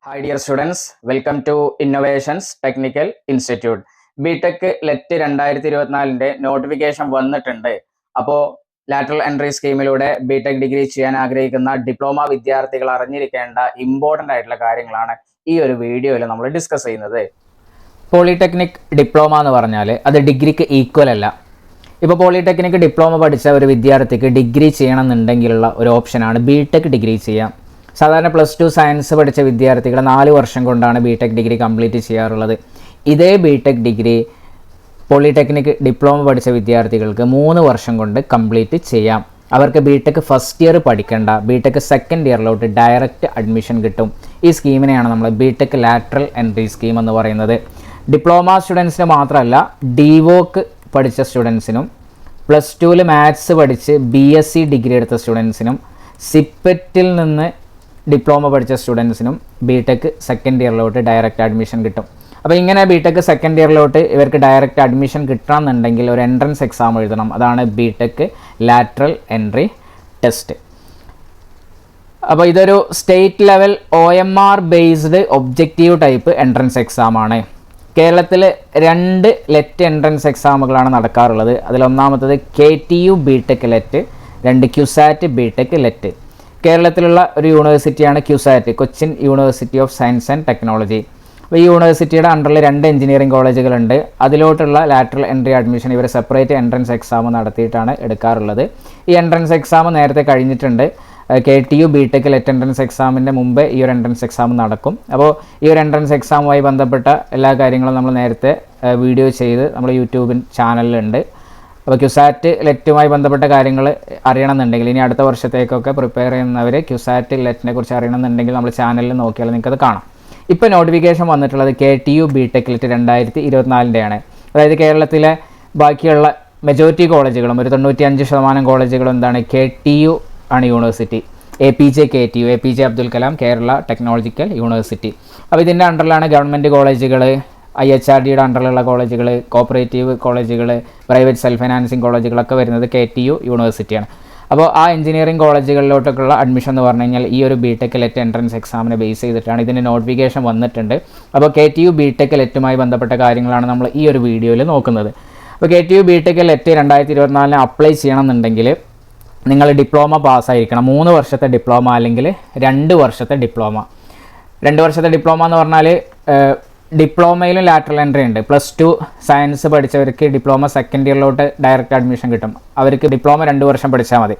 Hi dear students, welcome to Innovations Technical Institute. BTech let 2024 notification വന്നിട്ടുണ്ട്. അപ്പോൾ lateral entry സ്കീമിലൂടെ BTech degree ചെയ്യാൻ ആഗ്രഹിക്കുന്ന diploma വിദ്യാർത്ഥികൾ അറിഞ്ഞിരിക്കേണ്ട ഇമ്പോർട്ടൻ്റ് ആയിട്ടുള്ള കാര്യങ്ങളാണ് ഈ ഒരു വീഡിയോയിൽ നമ്മൾ ഡിസ്കസ് ചെയ്യുന്നത്. പോളിടെക്നിക് ഡിപ്ലോമ എന്ന് പറഞ്ഞാൽ അത് ഡിഗ്രിക്ക് ഈക്വൽ അല്ല. ഇപ്പോൾ പോളിടെക്നിക് ഡിപ്ലോമ പഠിച്ച ഒരു വിദ്യാർത്ഥിക്ക് ഡിഗ്രി ചെയ്യണമെന്നുണ്ടെങ്കിലുള്ള ഒരു ഓപ്ഷനാണ് ബിടെക് ഡിഗ്രി ചെയ്യാം. സാധാരണ +2 സയൻസ് പഠിച്ച വിദ്യാർത്ഥികൾ 4 വർഷം കൊണ്ടാണ് ബിടെക് ഡിഗ്രി കംപ്ലീറ്റ് ചെയ്യാറുള്ളത്. ഇതേ ബിടെക് ഡിഗ്രി പോളിടെക്നിക് ഡിപ്ലോമ പഠിച്ച വിദ്യാർത്ഥികൾക്ക് 3 വർഷം കൊണ്ട് കംപ്ലീറ്റ് ചെയ്യാം. അവർക്ക് ബിടെക് ഫസ്റ്റ് ഇയർ പഠിക്കേണ്ട, ബിടെക് സെക്കൻഡ് ഇയറിലോട്ട് ഡയറക്റ്റ് അഡ്മിഷൻ കിട്ടും. ഈ സ്കീമിനെയാണ് നമ്മൾ ബിടെക് ലാറ്ററൽ എൻട്രി സ്കീം എന്ന് പറയുന്നത്. ഡിപ്ലോമ സ്റ്റുഡൻസിന് മാത്രമല്ല, ഡിവോക്ക് പഠിച്ച സ്റ്റുഡൻസിനും, +2 മാത്സ് പഠിച്ച് BSc ഡിഗ്രി എടുത്ത സ്റ്റുഡൻസിനും, സിപ്പറ്റിൽ നിന്ന് ഡിപ്ലോമ പഠിച്ച സ്റ്റുഡൻസിനും ബിടെക് സെക്കൻഡ് ഇയറിലോട്ട് ഡയറക്റ്റ് അഡ്മിഷൻ കിട്ടും. അപ്പോൾ ഇങ്ങനെ ബിടെക് സെക്കൻഡ് ഇയറിലോട്ട് ഇവർക്ക് ഡയറക്റ്റ് അഡ്മിഷൻ കിട്ടണമെന്നുണ്ടെങ്കിൽ ഒരു എൻട്രൻസ് എക്സാം എഴുതണം. അതാണ് ബിടെക് ലാറ്ററൽ എൻട്രി ടെസ്റ്റ്. അപ്പോൾ ഇതൊരു state level OMR based objective type entrance എക്സാമാണ്. കേരളത്തിൽ 2 ലെറ്റ് എൻട്രൻസ് എക്സാമുകളാണ് നടക്കാറുള്ളത്. അതിലൊന്നാമത്തത് KTU BTech LET, 2 CUSAT BTech LET. കേരളത്തിലുള്ള ഒരു യൂണിവേഴ്സിറ്റിയാണ് ക്യുസാറ്റ്, Cochin university of science and technology. അപ്പോൾ ഈ യൂണിവേഴ്സിറ്റിയുടെ അണ്ടറിൽ 2 എഞ്ചിനീയറിംഗ് കോളേജുകളുണ്ട്. അതിലോട്ടുള്ള ലാറ്ററൽ എൻട്രി അഡ്മിഷൻ ഇവർ സെപ്പറേറ്റ് എൻട്രൻസ് എക്സാം നടത്തിയിട്ടാണ് എടുക്കാറുള്ളത്. ഈ എൻട്രൻസ് എക്സാം നേരത്തെ കഴിഞ്ഞിട്ടുണ്ട്. KTU ബിടെക് ലെറ്റ് എൻട്രൻസ് എക്സാമിൻ്റെ മുമ്പേ ഈ ഒരു എൻട്രൻസ് എക്സാം നടക്കും. അപ്പോൾ ഈ ഒരു എൻട്രൻസ് എക്സാമുമായി ബന്ധപ്പെട്ട എല്ലാ കാര്യങ്ങളും നമ്മൾ നേരത്തെ വീഡിയോ ചെയ്ത് നമ്മൾ യൂട്യൂബിൻ ചാനലിലുണ്ട്. അപ്പോൾ ക്യുസാറ്റ് ലെറ്റുമായി ബന്ധപ്പെട്ട കാര്യങ്ങൾ അറിയണമെന്നുണ്ടെങ്കിൽ, ഇനി അടുത്ത വർഷത്തേക്കൊക്കെ പ്രിപ്പയർ ചെയ്യുന്നവർ ക്യുസാറ്റ് ലെറ്റിനെ കുറിച്ച് അറിയണമെന്നുണ്ടെങ്കിൽ നമ്മൾ ചാനലിൽ നോക്കിയാൽ നിങ്ങൾക്കത് കാണാം. ഇപ്പോൾ നോട്ടിഫിക്കേഷൻ വന്നിട്ടുള്ളത് KTU ബിടെക് ലെറ്റ് 2024 അതായത് കേരളത്തിലെ ബാക്കിയുള്ള മെജോറിറ്റി കോളേജുകളും ഒരു 95% കോളേജുകളും എന്താണ്, KTU ആണ് university. APJ KTU, APJ Abdul Kalam Kerala technological university. അപ്പോൾ ഇതിൻ്റെ അണ്ടറിലാണ് ഗവൺമെൻറ് കോളേജുകൾ, IHRDയുടെ അണ്ടറിലുള്ള കോളേജുകൾ, കോപ്പറേറ്റീവ് കോളേജുകൾ, പ്രൈവറ്റ് സെൽഫ് ഫൈനാൻസിങ് കോളേജുകളൊക്കെ വരുന്നത് KTU യൂണിവേഴ്സിറ്റിയാണ്. അപ്പോൾ ആ എഞ്ചിനീയറിംഗ് കോളേജുകളിലോട്ടൊക്കെയുള്ള അഡ്മിഷൻ എന്ന് പറഞ്ഞു കഴിഞ്ഞാൽ ഈ ഒരു ബിടെക് ലെറ്റ് എൻട്രൻസ് എക്സാമിനെ ബേസ് ചെയ്തിട്ടാണ്. ഇതിൻ്റെ നോട്ടിഫിക്കേഷൻ വന്നിട്ടുണ്ട്. അപ്പോൾ KTU ബിടെക് ലെറ്റുമായി ബന്ധപ്പെട്ട കാര്യങ്ങളാണ് നമ്മൾ ഈ ഒരു വീഡിയോയിൽ നോക്കുന്നത്. അപ്പോൾ KTU ബിടെക് ലെറ്റ് 2024 അപ്ലൈ ചെയ്യണമെന്നുണ്ടെങ്കിൽ നിങ്ങൾ ഡിപ്ലോമ പാസ്സായിരിക്കണം. 3 വർഷത്തെ ഡിപ്ലോമ അല്ലെങ്കിൽ 2 വർഷത്തെ ഡിപ്ലോമ. 2 വർഷത്തെ ഡിപ്ലോമ എന്ന് പറഞ്ഞാൽ ഡിപ്ലോമയിലും ലാറ്ററൽ എൻട്രി ഉണ്ട്. +2 സയൻസ് പഠിച്ചവർക്ക് ഡിപ്ലോമ സെക്കൻഡ് ഇയറിലോട്ട് ഡയറക്റ്റ് അഡ്മിഷൻ കിട്ടും. അവർക്ക് ഡിപ്ലോമ 2 വർഷം പഠിച്ചാൽ മതി.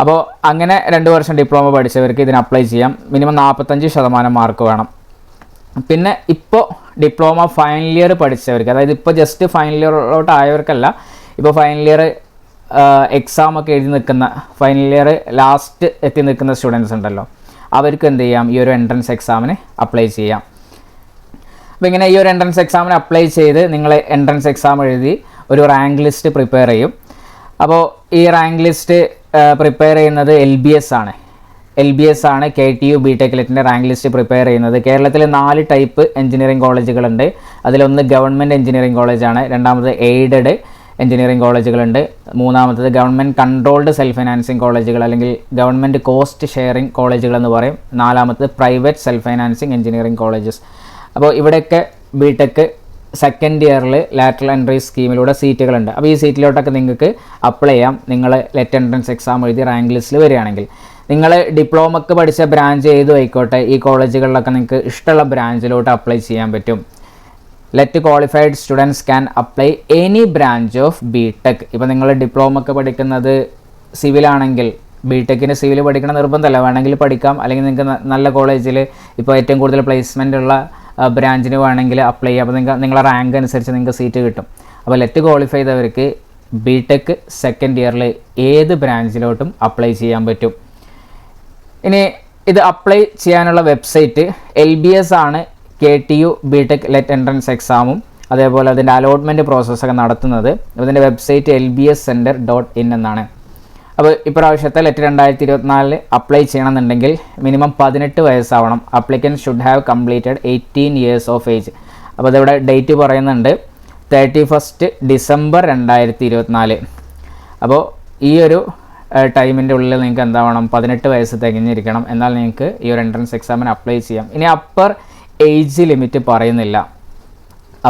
അപ്പോൾ അങ്ങനെ 2 വർഷം ഡിപ്ലോമ പഠിച്ചവർക്ക് ഇതിന് അപ്ലൈ ചെയ്യാം. മിനിമം 45% മാർക്ക് വേണം. പിന്നെ ഇപ്പോൾ ഡിപ്ലോമ ഫൈനൽ ഇയർ പഠിച്ചവർക്ക്, അതായത് ഇപ്പോൾ ജസ്റ്റ് ഫൈനൽ ഇയറിലോട്ട് ആയവർക്കല്ല, ഇപ്പോൾ ഫൈനൽ ഇയർ എക്സാമൊക്കെ എഴുതി നിൽക്കുന്ന, ഫൈനൽ ഇയർ ലാസ്റ്റ് എത്തി നിൽക്കുന്ന സ്റ്റുഡൻസ് ഉണ്ടല്ലോ, അവർക്ക് എന്ത് ചെയ്യാം, ഈ ഒരു എൻട്രൻസ് എക്സാമിന് അപ്ലൈ ചെയ്യാം. അപ്പോൾ ഇങ്ങനെ ഈ ഒരു എൻട്രൻസ് എക്സാമിന് അപ്ലൈ ചെയ്ത് നിങ്ങൾ എൻട്രൻസ് എക്സാം എഴുതി ഒരു റാങ്ക് ലിസ്റ്റ് പ്രിപ്പയർ ചെയ്യും. അപ്പോൾ ഈ റാങ്ക് ലിസ്റ്റ് പ്രിപ്പയർ ചെയ്യുന്നത് LBS ആണ്. LBS ആണ് KTU ബിടെക് ലെറ്റിൻ്റെ റാങ്ക് ലിസ്റ്റ് പ്രിപ്പയർ ചെയ്യുന്നത്. കേരളത്തിൽ 4 ടൈപ്പ് എഞ്ചിനീയറിംഗ് കോളേജുകളുണ്ട്. അതിലൊന്ന് ഗവൺമെൻറ് എഞ്ചിനീയറിംഗ് കോളേജാണ്, രണ്ടാമത് എയ്ഡഡ് എഞ്ചിനീയറിംഗ് കോളേജുകളുണ്ട്, മൂന്നാമത്തത് ഗവൺമെൻറ് കൺട്രോൾഡ് സെൽഫ് ഫൈനാൻസിങ് കോളേജുകൾ അല്ലെങ്കിൽ ഗവൺമെൻറ് കോസ്റ്റ് ഷെയറിംഗ് കോളേജുകൾ എന്ന് പറയും, നാലാമത്തത് private self financing engineering colleges. അപ്പോൾ ഇവിടെയൊക്കെ ബിടെക് സെക്കൻഡ് ഇയറിൽ ലാറ്ററൽ എൻട്രി സ്കീമിലൂടെ സീറ്റുകളുണ്ട്. അപ്പോൾ ഈ സീറ്റിലോട്ടൊക്കെ നിങ്ങൾക്ക് അപ്ലൈ ചെയ്യാം. നിങ്ങൾ ലെറ്റ് എൻട്രൻസ് എക്സാം എഴുതി റാങ്ക് ലിസ്റ്റിൽ വരികയാണെങ്കിൽ. നിങ്ങൾ ഡിപ്ലോമക്ക് പഠിച്ച ബ്രാഞ്ച് ഏതും ആയിക്കോട്ടെ, ഈ കോളേജുകളിലൊക്കെ നിങ്ങൾക്ക് ഇഷ്ടമുള്ള ബ്രാഞ്ചിലോട്ട് അപ്ലൈ ചെയ്യാൻ പറ്റും. LET qualified students can apply any branch of BTech. ഇപ്പോൾ നിങ്ങൾ ഡിപ്ലോമക്ക് പഠിക്കുന്നത് സിവിലാണെങ്കിൽ ബിടെക്കിന് സിവിൽ പഠിക്കണം നിർബന്ധമല്ല, വേണമെങ്കിൽ പഠിക്കാം. അല്ലെങ്കിൽ നിങ്ങൾക്ക് നല്ല കോളേജിൽ ഇപ്പോൾ ഏറ്റവും കൂടുതൽ പ്ലേസ്മെൻ്റ് ഉള്ള ബ്രാഞ്ചിന് വേണമെങ്കിൽ അപ്ലൈ ചെയ്യാം. അപ്പോൾ നിങ്ങളുടെ റാങ്ക് അനുസരിച്ച് നിങ്ങൾക്ക് സീറ്റ് കിട്ടും. അപ്പോൾ ലെറ്റ് ക്വാളിഫൈ ചെയ്തവർക്ക് ബിടെക് സെക്കൻഡ് ഇയറിൽ ഏത് ബ്രാഞ്ചിലോട്ടും അപ്ലൈ ചെയ്യാൻ പറ്റും. ഇനി ഇത് അപ്ലൈ ചെയ്യാനുള്ള വെബ്സൈറ്റ് LBS ആണ് KTU ബിടെക് ലെറ്റ് എൻട്രൻസ് എക്സാമും അതേപോലെ അതിൻ്റെ അലോട്ട്മെൻറ്റ് പ്രോസസ്സൊക്കെ നടത്തുന്നത്. ഇതിൻ്റെ വെബ്സൈറ്റ് lbscenter.in എന്നാണ്. അപ്പോൾ ഇപ്രാവശ്യത്തെ ലെറ്റ് 2024 അപ്ലൈ ചെയ്യണമെന്നുണ്ടെങ്കിൽ മിനിമം 18 വയസ്സാവണം. Applicant should have completed 18 years of age. അപ്പോൾ അതിവിടെ ഡേറ്റ് പറയുന്നുണ്ട് 31 ഡിസംബർ 2024. അപ്പോൾ ഈ ഒരു ടൈമിൻ്റെ ഉള്ളിൽ നിങ്ങൾക്ക് എന്താവണം 18 വയസ്സ് തികഞ്ഞിരിക്കണം. എന്നാൽ നിങ്ങൾക്ക് ഈ ഒരു എൻട്രൻസ് എക്സാമിന് അപ്ലൈ ചെയ്യാം. ഇനി അപ്പർ ഏജ് ലിമിറ്റ് പറയുന്നില്ല.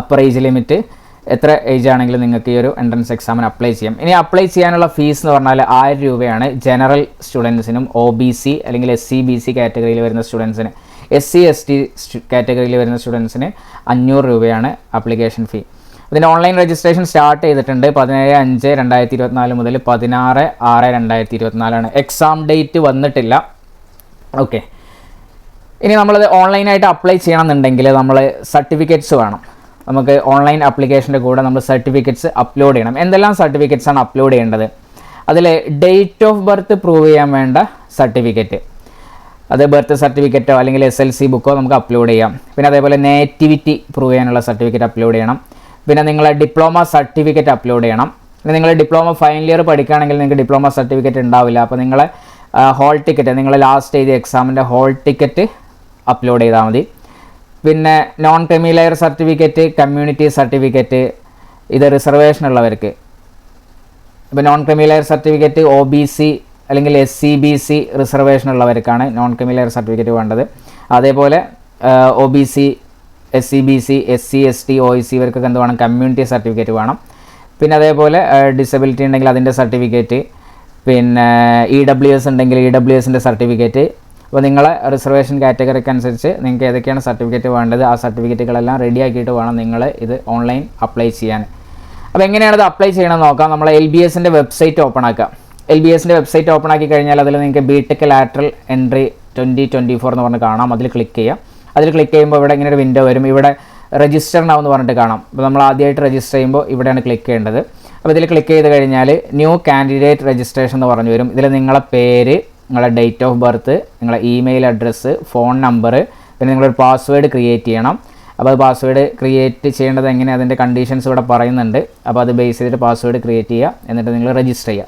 അപ്പർ ഏജ് ലിമിറ്റ് എത്ര ഏജ് ആണെങ്കിലും നിങ്ങൾക്ക് ഈ ഒരു എൻട്രൻസ് എക്സാമിന് അപ്ലൈ ചെയ്യാം. ഇനി അപ്ലൈ ചെയ്യാനുള്ള ഫീസ് എന്ന് പറഞ്ഞാൽ 1000 രൂപയാണ് ജനറൽ സ്റ്റുഡൻസിനും, OBC അല്ലെങ്കിൽ SC BC കാറ്റഗറിയിൽ വരുന്ന സ്റ്റുഡൻസിന്, SC ST കാറ്റഗറിയിൽ വരുന്ന സ്റ്റുഡൻസിന് 500 രൂപയാണ് ആപ്ലിക്കേഷൻ ഫീ. ഇതിൻ്റെ ഓൺലൈൻ രജിസ്ട്രേഷൻ സ്റ്റാർട്ട് ചെയ്തിട്ടുണ്ട് 17/5/2024 മുതൽ 16/6/2024. എക്സാം ഡേറ്റ് വന്നിട്ടില്ല. ഓക്കെ, ഇനി നമ്മളത് ഓൺലൈനായിട്ട് അപ്ലൈ ചെയ്യണമെന്നുണ്ടെങ്കിൽ നമ്മൾ സർട്ടിഫിക്കറ്റ്സ് വേണം. നമുക്ക് ഓൺലൈൻ ആപ്ലിക്കേഷൻ്റെ കൂടെ നമ്മൾ സർട്ടിഫിക്കറ്റ്സ് അപ്ലോഡ് ചെയ്യണം. എന്തെല്ലാം സർട്ടിഫിക്കറ്റ്സാണ് അപ്ലോഡ് ചെയ്യേണ്ടത്? അതിൽ ഡേറ്റ് ഓഫ് ബർത്ത് പ്രൂവ് ചെയ്യാൻ വേണ്ട സർട്ടിഫിക്കറ്റ്, അത് ബർത്ത് സർട്ടിഫിക്കറ്റോ അല്ലെങ്കിൽ SLC ബുക്കോ നമുക്ക് അപ്ലോഡ് ചെയ്യാം. പിന്നെ അതേപോലെ നേറ്റിവിറ്റി പ്രൂവ് ചെയ്യാനുള്ള സർട്ടിഫിക്കറ്റ് അപ്ലോഡ് ചെയ്യണം. പിന്നെ നിങ്ങളെ ഡിപ്ലോമ സർട്ടിഫിക്കറ്റ് അപ്ലോഡ് ചെയ്യണം. പിന്നെ നിങ്ങൾ ഡിപ്ലോമ ഫൈനൽ ഇയർ പഠിക്കുകയാണെങ്കിൽ നിങ്ങൾക്ക് ഡിപ്ലോമ സർട്ടിഫിക്കറ്റ് ഉണ്ടാവില്ല. അപ്പോൾ നിങ്ങളെ ഹോൾ ടിക്കറ്റ്, നിങ്ങൾ ലാസ്റ്റ് എഴുതിയ എക്സാമിൻ്റെ ഹോൾ ടിക്കറ്റ് അപ്ലോഡ് ചെയ്താൽ മതി. പിന്നെ non creamy layer certificate, community certificate, ഇത് റിസർവേഷൻ ഉള്ളവർക്ക്. ഇപ്പോൾ non creamy layer certificate OBC അല്ലെങ്കിൽ SC BC റിസർവേഷൻ ഉള്ളവർക്കാണ് നോൺ ക്രീമി ലെയർ സർട്ടിഫിക്കറ്റ് വേണ്ടത്. അതേപോലെ OBC SC BC SC ST OEC ഇവർക്കൊക്കെ എന്ത് വേണം? കമ്മ്യൂണിറ്റി സർട്ടിഫിക്കറ്റ് വേണം. പിന്നെ അതേപോലെ ഡിസബിലിറ്റി ഉണ്ടെങ്കിൽ അതിൻ്റെ സർട്ടിഫിക്കറ്റ്, പിന്നെ EWS ഉണ്ടെങ്കിൽ EWSൻ്റെ സർട്ടിഫിക്കറ്റ്. അപ്പോൾ നിങ്ങളെ റിസർവേഷൻ കാറ്റഗറിക്ക് അനുസരിച്ച് നിങ്ങൾക്ക് ഏതൊക്കെയാണ് സർട്ടിഫിക്കറ്റ് വേണ്ടത്, ആ സർട്ടിഫിക്കറ്റുകളെല്ലാം റെഡി ആക്കിയിട്ട് വേണം നിങ്ങൾ ഇത് ഓൺലൈൻ അപ്ലൈ ചെയ്യാൻ. അപ്പോൾ എങ്ങനെയാണത് അപ്ലൈ ചെയ്യണമെന്ന് നോക്കാം. നമ്മൾ LBSൻ്റെ വെബ്സൈറ്റ് ഓപ്പൺ ആക്കുക. LBSൻ്റെ വെബ്സൈറ്റ് ഓപ്പൺ ആക്കി കഴിഞ്ഞാൽ അതിൽ നിങ്ങൾക്ക് BTech ലാറ്ററൽ എൻട്രി 2024 എന്ന് പറഞ്ഞ് കാണാം. അതിൽ ക്ലിക്ക് ചെയ്യാം. അതിൽ ക്ലിക്ക് ചെയ്യുമ്പോൾ ഇവിടെ ഇങ്ങനെ ഒരു വിൻഡോ വരും. ഇവിടെ രജിസ്റ്റർ നൗ എന്ന് പറഞ്ഞിട്ട് കാണാം. അപ്പോൾ നമ്മൾ ആദ്യമായിട്ട് രജിസ്റ്റർ ചെയ്യുമ്പോൾ ഇവിടെയാണ് ക്ലിക്ക് ചെയ്യേണ്ടത്. അപ്പോൾ ഇതിൽ ക്ലിക്ക് ചെയ്ത് കഴിഞ്ഞാൽ ന്യൂ കാൻഡിഡേറ്റ് രജിസ്ട്രേഷൻ എന്ന് പറഞ്ഞു വരും. ഇതിൽ നിങ്ങളെ പേര്, നിങ്ങളുടെ ഡേറ്റ് ഓഫ് ബർത്ത്, നിങ്ങളുടെ ഇമെയിൽ അഡ്രസ്സ്, ഫോൺ നമ്പർ, പിന്നെ നിങ്ങളൊരു പാസ്വേഡ് ക്രിയേറ്റ് ചെയ്യണം. അപ്പോൾ അത് പാസ്വേഡ് ക്രിയേറ്റ് ചെയ്യേണ്ടത് എങ്ങനെ, അതിൻ്റെ കണ്ടീഷൻസ് ഇവിടെ പറയുന്നുണ്ട്. അപ്പോൾ അത് ബേസ് ചെയ്തിട്ട് പാസ്വേഡ് ക്രിയേറ്റ് ചെയ്യുക. എന്നിട്ട് നിങ്ങൾ രജിസ്റ്റർ ചെയ്യുക.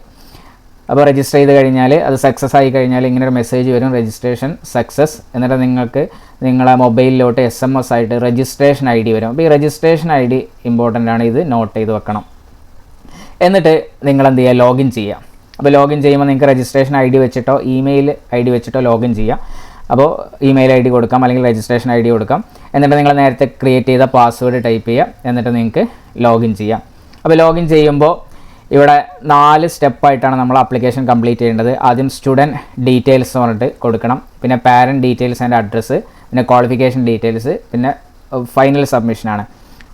അപ്പോൾ രജിസ്റ്റർ ചെയ്ത് കഴിഞ്ഞാൽ അത് സക്സസ് ആയി കഴിഞ്ഞാൽ ഇങ്ങനെ ഒരു മെസ്സേജ് വരും, രജിസ്ട്രേഷൻ സക്സസ്. എന്നിട്ട് നിങ്ങൾക്ക് നിങ്ങളെ മൊബൈലിലോട്ട് SMS ആയിട്ട് രജിസ്ട്രേഷൻ ID വരും. അപ്പോൾ ഈ രജിസ്ട്രേഷൻ ID ഇമ്പോർട്ടൻ്റ് ആണ്, ഇത് നോട്ട് ചെയ്ത് വെക്കണം. എന്നിട്ട് നിങ്ങൾ എന്ത് ചെയ്യുക? ലോഗിൻ ചെയ്യുക. അപ്പോൾ ലോഗിൻ ചെയ്യുമ്പോൾ നിങ്ങൾക്ക് രജിസ്ട്രേഷൻ ID വെച്ചിട്ടോ ഇമെയിൽ ID വെച്ചിട്ടോ ലോഗിൻ ചെയ്യാം. അപ്പോൾ ഇമെയിൽ ID കൊടുക്കാം അല്ലെങ്കിൽ രജിസ്ട്രേഷൻ ID കൊടുക്കാം. എന്നിട്ട് നിങ്ങൾ നേരത്തെ ക്രിയേറ്റ് ചെയ്ത പാസ്വേഡ് ടൈപ്പ് ചെയ്യുക. എന്നിട്ട് നിങ്ങൾക്ക് ലോഗിൻ ചെയ്യാം. അപ്പോൾ ലോഗിൻ ചെയ്യുമ്പോൾ ഇവിടെ 4 സ്റ്റെപ്പായിട്ടാണ് നമ്മൾ ആപ്ലിക്കേഷൻ കംപ്ലീറ്റ് ചെയ്യേണ്ടത്. ആദ്യം സ്റ്റുഡൻറ്റ് ഡീറ്റെയിൽസ് എന്ന് പറഞ്ഞിട്ട് കൊടുക്കണം. പിന്നെ പാരൻറ്റ് ഡീറ്റെയിൽസ് ആൻഡ് അഡ്രസ്സ്, പിന്നെ ക്വാളിഫിക്കേഷൻ ഡീറ്റെയിൽസ്, പിന്നെ ഫൈനൽ സബ്മിഷനാണ്.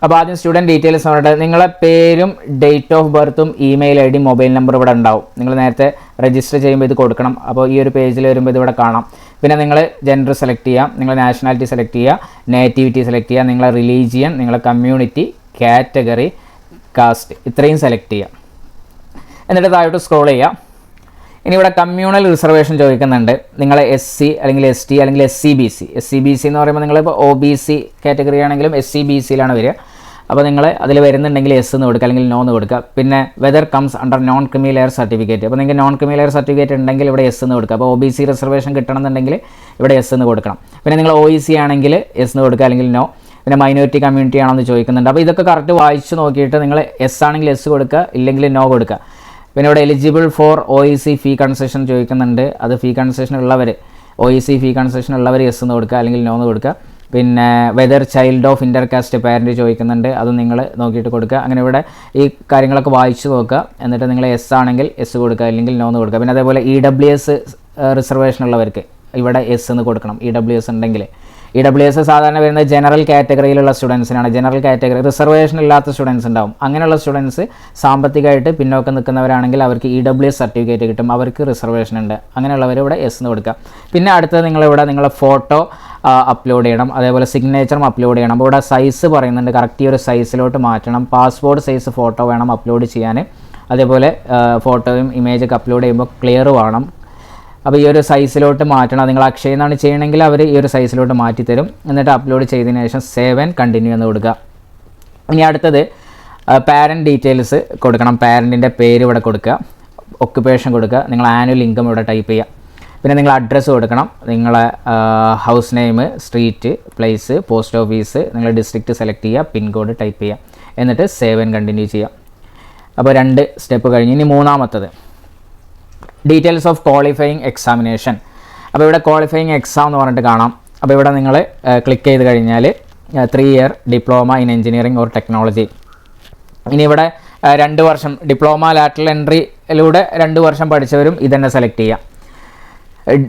അപ്പോൾ ആദ്യം സ്റ്റുഡൻറ്റ് ഡീറ്റെയിൽസ് എന്ന് പറഞ്ഞിട്ട് നിങ്ങളെ പേരും ഡേറ്റ് ഓഫ് ബർത്തും ഇമെയിൽ ID മൊബൈൽ നമ്പർ ഇവിടെ ഉണ്ടാവും. നിങ്ങൾ നേരത്തെ രജിസ്റ്റർ ചെയ്യുമ്പോൾ ഇത് കൊടുക്കണം. അപ്പോൾ ഈ ഒരു പേജിൽ വരുമ്പോൾ ഇതിവിടെ കാണാം. പിന്നെ നിങ്ങൾ ജെൻഡർ സെലക്ട് ചെയ്യുക, നിങ്ങൾ നാഷണാലിറ്റി സെലക്ട് ചെയ്യുക, നേറ്റിവിറ്റി സെലക്ട് ചെയ്യുക, നിങ്ങളെ റിലീജിയൻ, നിങ്ങളെ കമ്മ്യൂണിറ്റി, കാറ്റഗറി, കാസ്റ്റ്, ഇത്രയും സെലക്ട് ചെയ്യുക. എന്നിട്ട് താഴോട്ട് സ്ക്രോൾ ചെയ്യുക. ഇനി ഇവിടെ കമ്മ്യൂണൽ റിസർവേഷൻ ചോദിക്കുന്നുണ്ട്. നിങ്ങൾ SC അല്ലെങ്കിൽ ST അല്ലെങ്കിൽ SC BC എന്ന് പറയുമ്പോൾ നിങ്ങളിപ്പോൾ OBC കാറ്റഗറി ആണെങ്കിലും SC BCയിലാണ് വരിക. അപ്പോൾ നിങ്ങൾ അതിൽ വരുന്നുണ്ടെങ്കിൽ S എന്ന് കൊടുക്കുക അല്ലെങ്കിൽ നോ എന്ന് കൊടുക്കുക. പിന്നെ whether comes under non creamy layer certificate, അപ്പോൾ നിങ്ങൾക്ക് നോൺ ക്രീമി ലെയർ സർട്ടിഫിക്കറ്റ് ഉണ്ടെങ്കിൽ ഇവിടെ S എന്ന് കൊടുക്കുക. അപ്പോൾ OBC റിസർവേഷൻ കിട്ടണമെന്നുണ്ടെങ്കിൽ ഇവിടെ S എന്ന് കൊടുക്കണം. പിന്നെ നിങ്ങൾ OEC ആണെങ്കിൽ S എന്ന് കൊടുക്കുക അല്ലെങ്കിൽ നോ. പിന്നെ മൈനോറിറ്റി കമ്മ്യൂണിറ്റി ആണോ എന്ന് ചോദിക്കുന്നുണ്ട്. അപ്പോൾ ഇതൊക്കെ കറക്റ്റ് വായിച്ച് നോക്കിയിട്ട് നിങ്ങൾ S ആണെങ്കിൽ S കൊടുക്കുക, ഇല്ലെങ്കിൽ നോ കൊടുക്കുക. പിന്നെ ഇവിടെ eligible for OEC fee concession ചോദിക്കുന്നുണ്ട്. അത് ഫീ കൺസെഷൻ ഉള്ളവർ, OEC ഫീ കൺസെഷൻ ഉള്ളവർ S എന്ന് കൊടുക്കുക അല്ലെങ്കിൽ നോ എന്ന് കൊടുക്കുക. പിന്നെ whether child of intercaste parent ചോദിക്കുന്നുണ്ട്. അത് നിങ്ങൾ നോക്കിയിട്ട് കൊടുക്കുക. അങ്ങനെ ഇവിടെ ഈ കാര്യങ്ങളൊക്കെ വായിച്ച് നോക്കുക. എന്നിട്ട് നിങ്ങൾ S ആണെങ്കിൽ S കൊടുക്കുക, അല്ലെങ്കിൽ നോ എന്ന് കൊടുക്കുക. പിന്നെ അതേപോലെ EWS റിസർവേഷൻ ഉള്ളവർക്ക് ഇവിടെ S എന്ന് കൊടുക്കണം. EWS ഉണ്ടെങ്കിൽ EWS സാധാരണ വരുന്നത് ജനറൽ കാറ്റഗറിയിലുള്ള സ്റ്റുഡൻസിനാണ്. ജനറൽ കാറ്റഗറി റിസർവേഷൻ ഇല്ലാത്ത സ്റ്റുഡൻസ് ഉണ്ടാവും. അങ്ങനെയുള്ള സ്റ്റുഡൻസ് സാമ്പത്തികമായിട്ട് പിന്നോക്കം നിൽക്കുന്നവരാണെങ്കിൽ അവർക്ക് EWS സർട്ടിഫിക്കറ്റ് കിട്ടും, അവർക്ക് റിസർവേഷൻ ഉണ്ട്. അങ്ങനെയുള്ളവർ ഇവിടെ S എന്ന് കൊടുക്കുക. പിന്നെ അടുത്തത് നിങ്ങളിവിടെ നിങ്ങളെ ഫോട്ടോ അപ്ലോഡ് ചെയ്യണം, അതേപോലെ സിഗ്നേച്ചറും അപ്ലോഡ് ചെയ്യണം. അപ്പോൾ ഇവിടെ സൈസ് പറയുന്നുണ്ട്, കറക്റ്റ് ഈ ഒരു സൈസിലോട്ട് മാറ്റണം. പാസ്പോർട്ട് സൈസ് ഫോട്ടോ വേണം അപ്ലോഡ് ചെയ്യാൻ. അതേപോലെ ഫോട്ടോയും ഇമേജൊക്കെ അപ്ലോഡ് ചെയ്യുമ്പോൾ ക്ലിയർ വേണം. അപ്പോൾ ഈ ഒരു സൈസിലോട്ട് മാറ്റണം. നിങ്ങൾ അക്ഷയ എന്നാണ് ചെയ്യണമെങ്കിൽ അവർ ഈ ഒരു സൈസിലോട്ട് മാറ്റി തരും. എന്നിട്ട് അപ്ലോഡ് ചെയ്തതിന് ശേഷം സേവ് ആൻഡ് കണ്ടിന്യൂ എന്ന് കൊടുക്കുക. ഇനി അടുത്തത് പാരൻറ്റ് ഡീറ്റെയിൽസ് കൊടുക്കണം. പാരൻറ്റിൻ്റെ പേര് ഇവിടെ കൊടുക്കുക, ഒക്കുപേഷൻ കൊടുക്കുക, നിങ്ങൾ ആനുവൽ ഇൻകം ഇവിടെ ടൈപ്പ് ചെയ്യുക. പിന്നെ നിങ്ങൾ അഡ്രസ്സ് കൊടുക്കണം, നിങ്ങളെ house name, street, place, post office, നിങ്ങൾ ഡിസ്ട്രിക്റ്റ് സെലക്ട് ചെയ്യുക, പിൻകോഡ് ടൈപ്പ് ചെയ്യുക. എന്നിട്ട് സേവ് ആൻഡ് കണ്ടിന്യൂ ചെയ്യുക. അപ്പോൾ 2 സ്റ്റെപ്പ് കഴിഞ്ഞ് ഇനി മൂന്നാമത്തത് ഡീറ്റെയിൽസ് ഓഫ് ക്വാളിഫയിങ് എക്സാമിനേഷൻ. അപ്പോൾ ഇവിടെ ക്വാളിഫയിങ് എക്സാം എന്ന് പറഞ്ഞിട്ട് കാണാം. അപ്പോൾ ഇവിടെ നിങ്ങൾ ക്ലിക്ക് ചെയ്ത് കഴിഞ്ഞാൽ 3 year diploma in engineering or technology. ഇനി ഇവിടെ 2 വർഷം ഡിപ്ലോമ ലാറ്ററൽ എൻട്രിയിലൂടെ 2 വർഷം പഠിച്ചവരും ഇതന്നെ സെലക്ട് ചെയ്യാം.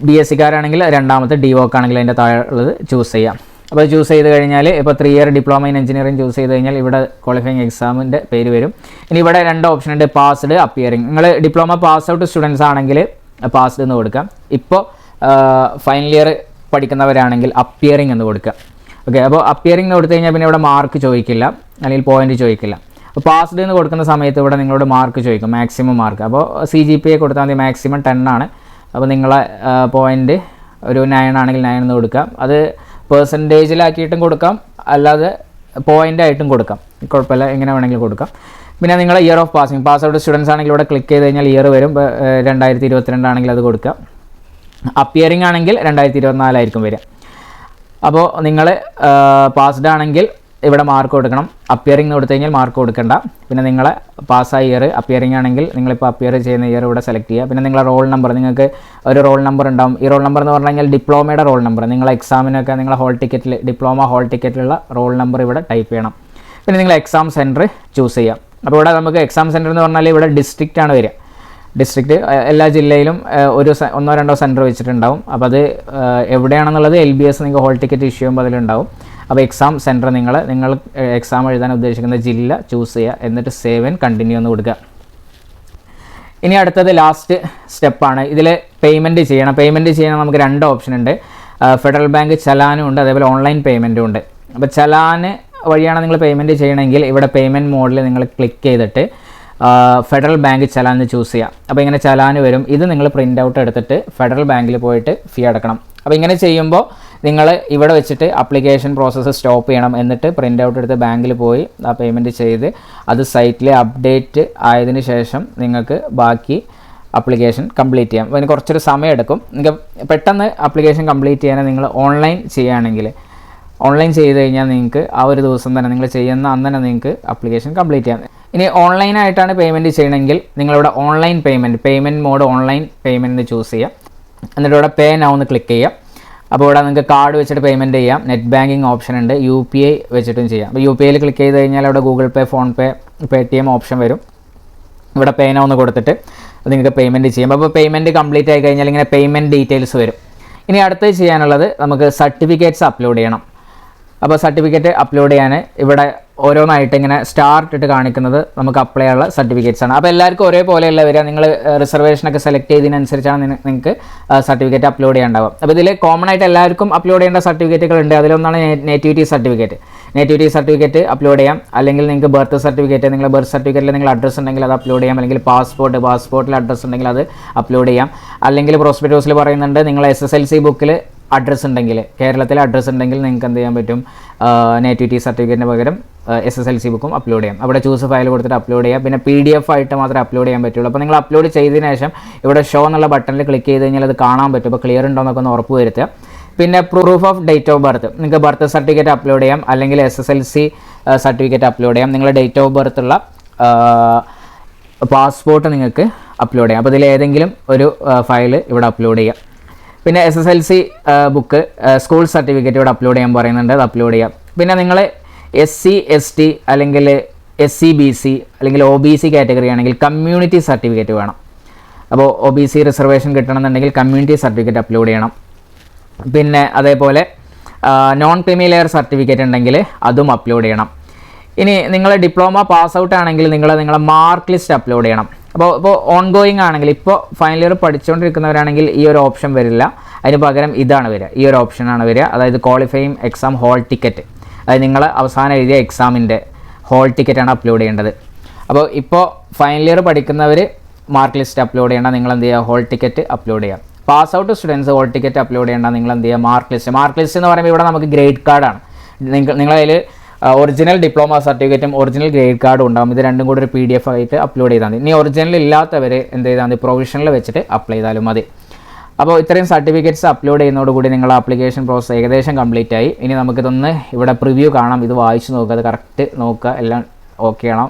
BSc-കാരാണെങ്കിൽ രണ്ടാമത്തെ, DVOC ആണെങ്കിൽ അതിൻ്റെ താഴെ ഉള്ളത് ചൂസ് ചെയ്യാം. അപ്പോൾ ചൂസ് ചെയ്ത് കഴിഞ്ഞാൽ ഇപ്പോൾ 3 year diploma in engineering choose ചെയ്ത് കഴിഞ്ഞാൽ ഇവിടെ ക്വാളിഫയിങ് എക്സാമിൻ്റെ പേര് വരും. ഇനി ഇവിടെ 2 ഓപ്ഷൻ ഉണ്ട്, പാസ്ഡ്, അപ്പിയറിംഗ്. നിങ്ങൾ ഡിപ്ലോമ പാസ് ഔട്ട് സ്റ്റുഡൻസ് ആണെങ്കിൽ പാസ്ഡ് എന്ന് കൊടുക്കാം. ഇപ്പോൾ ഫൈനൽ ഇയർ പഠിക്കുന്നവരാണെങ്കിൽ അപ്പിയറിംഗ് എന്ന് കൊടുക്കുക. ഓക്കെ, അപ്പോൾ അപ്പിയറിംഗ് എന്ന് കൊടുത്തു കഴിഞ്ഞാൽ പിന്നെ ഇവിടെ മാർക്ക് ചോദിക്കില്ല, അല്ലെങ്കിൽ പോയിന്റ് ചോദിക്കില്ല. അപ്പോൾ പാസ്ഡ് എന്ന് കൊടുക്കുന്ന സമയത്ത് ഇവിടെ നിങ്ങളോട് മാർക്ക് ചോദിക്കും, മാക്സിമം മാർക്ക്. അപ്പോൾ CGPA കൊടുത്താൽ മതി, മാക്സിമം 10 ആണ്. അപ്പോൾ നിങ്ങളെ പോയിൻ്റ് ഒരു 9 ആണെങ്കിൽ 9 എന്ന് കൊടുക്കാം. അത് പെർസെൻറ്റേജിലാക്കിയിട്ടും കൊടുക്കാം, അല്ലാതെ പോയിൻ്റ് ആയിട്ടും കൊടുക്കാം, കുഴപ്പമില്ല, എങ്ങനെ വേണമെങ്കിലും കൊടുക്കാം. പിന്നെ നിങ്ങൾ year of passing, pass out students ആണെങ്കിൽ ഇവിടെ ക്ലിക്ക് ചെയ്ത് കഴിഞ്ഞാൽ ഇയർ വരും. 2022 ആണെങ്കിൽ അത് കൊടുക്കാം. അപ്പിയറിംഗ് ആണെങ്കിൽ 2024 ആയിരിക്കും വരിക. അപ്പോൾ നിങ്ങൾ പാസ്ഡ് ആണെങ്കിൽ ഇവിടെ മാർക്ക് കൊടുക്കണം. അപ്പിയറിംഗ് കൊടുത്തു കഴിഞ്ഞാൽ മാർക്ക് കൊടുക്കണ്ട. പിന്നെ നിങ്ങളെ പാസ്സായ ഇയർ, അപ്പിയറിംഗ് ആണെങ്കിൽ നിങ്ങളിപ്പോൾ അപ്പിയർ ചെയ്യുന്ന ഇയർ ഇവിടെ സെലക്ട് ചെയ്യുക. പിന്നെ നിങ്ങളെ റോൾ നമ്പർ, നിങ്ങൾക്ക് ഒരു റോൾ നമ്പർ ഉണ്ടാവും. ഈ റോൾ നമ്പർ എന്ന് പറഞ്ഞു കഴിഞ്ഞാൽ ഡിപ്ലോമയുടെ റോൾ നമ്പർ. നിങ്ങളെ എക്സാമിനൊക്കെ നിങ്ങളെ ഹോൾ ടിക്കറ്റിൽ, ഡിപ്ലോമ ഹോൾ ടിക്കറ്റിലുള്ള റോൾ നമ്പർ ഇവിടെ ടൈപ്പ് ചെയ്യണം. പിന്നെ നിങ്ങൾ എക്സാം സെൻറ്റർ ചൂസ് ചെയ്യാം. അപ്പോൾ ഇവിടെ നമുക്ക് എക്സാം സെൻറ്റർ എന്ന് പറഞ്ഞാൽ ഇവിടെ ഡിസ്ട്രിക്റ്റ് ആണ് വരിക. ഡിസ്ട്രിക്റ്റ് എല്ലാ ജില്ലയിലും ഒന്നോ രണ്ടോ സെൻറ്റർ വെച്ചിട്ടുണ്ടാവും. അപ്പോൾ അത് എവിടെയാണെന്നുള്ളത് LBS നിങ്ങൾക്ക് ഹോൾ ടിക്കറ്റ് ഇഷ്യൂ ചെയ്യുമ്പോൾ അതിലുണ്ടാവും. അപ്പോൾ എക്സാം സെൻറ്റർ നിങ്ങൾ എക്സാം എഴുതാൻ ഉദ്ദേശിക്കുന്ന ജില്ല ചൂസ് ചെയ്യുക. എന്നിട്ട് സേവ് ആൻഡ് കണ്ടിന്യൂ എന്ന് കൊടുക്കുക. ഇനി അടുത്തത് ലാസ്റ്റ് സ്റ്റെപ്പാണ്. ഇതിൽ പേയ്മെൻറ്റ് ചെയ്യണം. പേയ്മെൻറ്റ് ചെയ്യാൻ നമുക്ക് 2 ഓപ്ഷൻ ഉണ്ട്. ഫെഡറൽ ബാങ്ക് ചലാനും ഉണ്ട്, അതേപോലെ ഓൺലൈൻ പേയ്മെൻറ്റും ഉണ്ട്. അപ്പോൾ ചലാന് വഴിയാണ് നിങ്ങൾ പേയ്മെൻറ്റ് ചെയ്യണമെങ്കിൽ ഇവിടെ പേയ്മെൻറ്റ് മോഡിൽ നിങ്ങൾ ക്ലിക്ക് ചെയ്തിട്ട് ഫെഡറൽ ബാങ്ക് ചലാൻ ചൂസ് ചെയ്യാം. അപ്പോൾ ഇങ്ങനെ ചലാന് വരും. ഇത് നിങ്ങൾ പ്രിൻ്റ് ഔട്ട് എടുത്തിട്ട് ഫെഡറൽ ബാങ്കിൽ പോയിട്ട് ഫീ അടക്കണം. അപ്പോൾ ഇങ്ങനെ ചെയ്യുമ്പോൾ നിങ്ങൾ ഇവിടെ വെച്ചിട്ട് ആപ്ലിക്കേഷൻ പ്രോസസ്സ് സ്റ്റോപ്പ് ചെയ്യണം. എന്നിട്ട് പ്രിൻ്റ് ഔട്ട് എടുത്ത് ബാങ്കിൽ പോയി ആ പേയ്മെൻറ്റ് ചെയ്ത് അത് സൈറ്റിൽ അപ്ഡേറ്റ് ആയതിനു ശേഷം നിങ്ങൾക്ക് ബാക്കി ആപ്ലിക്കേഷൻ കംപ്ലീറ്റ് ചെയ്യാം. അപ്പോൾ അതിന് കുറച്ചൊരു സമയം എടുക്കും. നിങ്ങൾക്ക് പെട്ടെന്ന് ആപ്ലിക്കേഷൻ കംപ്ലീറ്റ് ചെയ്യാൻ നിങ്ങൾ ഓൺലൈൻ ചെയ്യുകയാണെങ്കിൽ, ഓൺലൈൻ ചെയ്ത് കഴിഞ്ഞാൽ നിങ്ങൾക്ക് ആ ഒരു ദിവസം തന്നെ, നിങ്ങൾ ചെയ്യുന്ന അന്ന് തന്നെ നിങ്ങൾക്ക് ആപ്ലിക്കേഷൻ കംപ്ലീറ്റ് ചെയ്യാം. ഇനി ഓൺലൈനായിട്ടാണ് പേയ്മെൻറ്റ് ചെയ്യണമെങ്കിൽ നിങ്ങളിവിടെ online payment mode online payment choose ചെയ്യാം. എന്നിട്ട് ഇവിടെ പേ നൗ എന്ന് ക്ലിക്ക് ചെയ്യാം. അപ്പോൾ ഇവിടെ നിങ്ങൾക്ക് കാർഡ് വെച്ചിട്ട് പേയ്മെൻറ്റ് ചെയ്യാം. നെറ്റ് ബാങ്കിങ് ഓപ്ഷൻ ഉണ്ട്, UPI വെച്ചിട്ടും ചെയ്യാം. അപ്പോൾ UPIയിൽ ക്ലിക്ക് ചെയ്ത് കഴിഞ്ഞാൽ അവിടെ ഗൂഗിൾ പേ, ഫോൺ പേ, Paytm ഓപ്ഷൻ വരും. ഇവിടെ പേ നൗ എന്ന് കൊടുത്തിട്ട് നിങ്ങൾക്ക് പേയ്മെൻറ്റ് ചെയ്യാം. അപ്പോൾ പേയ്മെൻറ്റ് കംപ്ലീറ്റ് ആയി കഴിഞ്ഞാൽ ഇങ്ങനെ പേയ്മെൻറ്റ് ഡീറ്റെയിൽസ് വരും. ഇനി അടുത്ത് ചെയ്യാനുള്ളത് നമുക്ക് സർട്ടിഫിക്കറ്റ്സ് അപ്ലോഡ് ചെയ്യണം. അപ്പോൾ സർട്ടിഫിക്കറ്റ് അപ്ലോഡ് ചെയ്യാൻ ഇവിടെ ഓരോന്നായിട്ട് ഇങ്ങനെ സ്റ്റാർ ഇട്ടിട്ട് കാണിക്കുന്നത് നമുക്ക് അപ്ലൈ ചെയ്യാനുള്ള സർട്ടിഫിക്കറ്റ്സ് ആണ്. അപ്പോൾ എല്ലാവർക്കും ഒരേപോലെയല്ല വരിക. നിങ്ങൾ റിസർവേഷനൊക്കെ സെലക്ട് ചെയ്തതിനനുസരിച്ചാണ് നിങ്ങൾക്ക് സർട്ടിഫിക്കറ്റ് അപ്ലോഡ് ചെയ്യാണ്ടാവുക. അപ്പോൾ ഇതിൽ കോമൺ ആയിട്ട് എല്ലാവർക്കും അപ്ലോഡ് ചെയ്യേണ്ട സർട്ടിഫിക്കറ്റുകൾ ഉണ്ട്. അതിലൊന്നാണ് nativity certificate. Nativity certificate upload ചെയ്യാം. അല്ലെങ്കിൽ നിങ്ങൾക്ക് ബർത്ത് സർട്ടിഫിക്കറ്റ്, നിങ്ങളുടെ ബർത്ത് സർട്ടിഫിക്കറ്റിൽ നിങ്ങൾ അഡ്രസ്സ് ഉണ്ടെങ്കിൽ അത് അപ്ലോഡ് ചെയ്യാം. അല്ലെങ്കിൽ പാസ്പോർട്ടിൽ അഡ്രസ്സ് ഉണ്ടെങ്കിൽ അത് അപ്ലോഡ് ചെയ്യാം. അല്ലെങ്കിൽ പ്രോസ്പെക്ടസിൽ പറയുന്നുണ്ട് നിങ്ങൾ SSLC ബുക്കിൽ അഡ്രസ്സ് ഉണ്ടെങ്കിൽ, കേരളത്തിലെ അഡ്രസ്സ് ഉണ്ടെങ്കിൽ നിങ്ങൾക്ക് എന്ത് ചെയ്യാൻ പറ്റും, നേറ്റിവിറ്റി സർട്ടിഫിക്കറ്റിന് പകരം SSLC ബുക്കും അപ്ലോഡ് ചെയ്യാം. അവിടെ ചൂസ് ഫയൽ കൊടുത്തിട്ട് അപ്ലോഡ് ചെയ്യാം. പിന്നെ PDF ആയിട്ട് മാത്രമേ അപ്ലോഡ് ചെയ്യാൻ പറ്റുള്ളൂ. അപ്പോൾ നിങ്ങൾ അപ്ലോഡ് ചെയ്തതിന് ശേഷം ഇവിടെ ഷോ എന്നുള്ള ബട്ടണിൽ ക്ലിക്ക് ചെയ്ത് കഴിഞ്ഞാൽ അത് കാണാൻ പറ്റും. അപ്പോൾ ക്ലിയർ ഉണ്ടോ എന്നൊക്കെ ഒന്ന് ഉറപ്പ് വരുത്തുക. പിന്നെ proof of date of birth, നിങ്ങൾക്ക് ബർത്ത് സർട്ടിഫിക്കറ്റ് അപ്ലോഡ് ചെയ്യാം, അല്ലെങ്കിൽ SSLC സർട്ടിഫിക്കറ്റ് അപ്ലോഡ് ചെയ്യാം. നിങ്ങളുടെ ഡേറ്റ് ഓഫ് ബർത്ത് ഉള്ള പാസ്പോർട്ട് നിങ്ങൾക്ക് അപ്ലോഡ് ചെയ്യാം. അപ്പോൾ ഇതിൽ ഏതെങ്കിലും ഒരു ഫയൽ ഇവിടെ അപ്ലോഡ് ചെയ്യാം. പിന്നെ SSLC ബുക്ക്, സ്കൂൾ സർട്ടിഫിക്കറ്റ് ഇവിടെ അപ്ലോഡ് ചെയ്യാൻ പറയുന്നുണ്ട്, അത് അപ്ലോഡ് ചെയ്യാം. പിന്നെ നിങ്ങൾ SC ST അല്ലെങ്കിൽ SC BC അല്ലെങ്കിൽ OBC കാറ്റഗറി ആണെങ്കിൽ കമ്മ്യൂണിറ്റി സർട്ടിഫിക്കറ്റ് വേണം. അപ്പോൾ OBC റിസർവേഷൻ കിട്ടണമെന്നുണ്ടെങ്കിൽ കമ്മ്യൂണിറ്റി സർട്ടിഫിക്കറ്റ് അപ്ലോഡ് ചെയ്യണം. പിന്നെ അതേപോലെ നോൺ ക്രീമി ലെയർ സർട്ടിഫിക്കറ്റ് ഉണ്ടെങ്കിൽ അതും അപ്ലോഡ് ചെയ്യണം. ഇനി നിങ്ങൾ ഡിപ്ലോമ പാസ് ഔട്ട് ആണെങ്കിൽ നിങ്ങളെ മാർക്ക് ലിസ്റ്റ് അപ്ലോഡ് ചെയ്യണം. ഇപ്പോൾ ഓൺഗോയിങ് ആണെങ്കിൽ, ഇപ്പോൾ ഫൈനൽ ഇയർ പഠിച്ചുകൊണ്ടിരിക്കുന്നവരാണെങ്കിൽ ഈ ഒരു ഓപ്ഷൻ വരില്ല. അതിന് പകരം ഇതാണ് വരിക, ഈ ഒരു ഓപ്ഷനാണ് വരിക. അതായത് ക്വാളിഫയിങ് എക്സാം ഹോൾ ടിക്കറ്റ്, അതായത് നിങ്ങൾ അവസാനം എഴുതിയ എക്സാമിൻ്റെ ഹോൾ ടിക്കറ്റാണ് അപ്ലോഡ് ചെയ്യേണ്ടത്. അപ്പോൾ ഇപ്പോൾ ഫൈനൽ ഇയർ പഠിക്കുന്നവർ മാർക്ക് ലിസ്റ്റ് അപ്ലോഡ് ചെയ്യേണ്ട, നിങ്ങൾ എന്ത് ചെയ്യുക, ഹോൾ ടിക്കറ്റ് അപ്ലോഡ് ചെയ്യാം. Pass out students hall ticket upload ചെയ്യേണ്ട, നിങ്ങൾ എന്ത് ചെയ്യുക, മാർക്ക് ലിസ്റ്റ് എന്ന് പറയുമ്പോൾ ഇവിടെ നമുക്ക് ഗ്രേഡ് കാർഡാണ്. നിങ്ങളതിൽ ഒറിജിനൽ ഡിപ്ലോമ സർട്ടിഫിക്കറ്റും ഒറിജിനൽ ഗ്രേഡ് കാർഡും ഉണ്ടാകും. ഇത് രണ്ടും കൂടി ഒരു PDF ആയിട്ട് അപ്ലോഡ് ചെയ്താൽ മതി. ഇനി ഒറിജിനൽ ഇല്ലാത്തവർ എന്ത് ചെയ്താൽ മതി, പ്രൊവിഷണൽ വെച്ചിട്ട് അപ്ലൈ ചെയ്താലും മതി. അപ്പോൾ ഇത്രയും സർട്ടിഫിക്കറ്റ്സ് അപ്ലോഡ് ചെയ്യുന്നതോടുകൂടി നിങ്ങളുടെ ആപ്ലിക്കേഷൻ പ്രോസസ് ഏകദേശം കംപ്ലീറ്റ് ആയി. ഇനി നമുക്കിതൊന്ന് ഇവിടെ പ്രിവ്യൂ കാണാം. ഇത് വായിച്ച് നോക്കുക, അത് കറക്റ്റ് നോക്കുക, എല്ലാം ഓക്കെ ആണോ.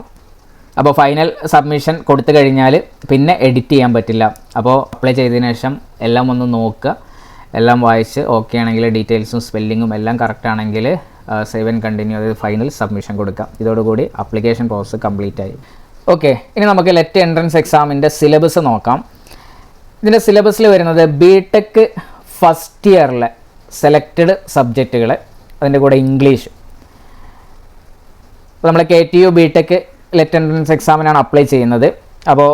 അപ്പോൾ ഫൈനൽ സബ്മിഷൻ കൊടുത്തു കഴിഞ്ഞാൽ പിന്നെ എഡിറ്റ് ചെയ്യാൻ പറ്റില്ല. അപ്പോൾ അപ്ലൈ ചെയ്തതിന് ശേഷം എല്ലാം ഒന്ന് നോക്കുക, എല്ലാം വായിച്ച് ഓക്കെ ആണെങ്കിൽ ഡീറ്റെയിൽസും സ്പെല്ലിങ്ങും എല്ലാം കറക്റ്റ് ആണെങ്കിൽ സേവ് ആൻഡ് കണ്ടിന്യൂ, അതായത് ഫൈനൽ സബ്മിഷൻ കൊടുക്കുക. ഇതോടുകൂടി ആപ്ലിക്കേഷൻ പ്രോസസ്സ് കംപ്ലീറ്റ് ആയി. ഓക്കെ, ഇനി നമുക്ക് ലെറ്റ് എൻട്രൻസ് എക്സാമിൻ്റെ സിലബസ് നോക്കാം. ഇതിൻ്റെ സിലബസിൽ വരുന്നത് ബിടെക് ഫസ്റ്റ് ഇയറിലെ സെലക്റ്റഡ് സബ്ജക്റ്റുകൾ, അതിൻ്റെ കൂടെ ഇംഗ്ലീഷ്. അപ്പോൾ നമ്മൾ KTU ബിടെക് ലെറ്റ് എൻട്രൻസ് എക്സാമിനാണ് അപ്ലൈ ചെയ്യുന്നത്. അപ്പോൾ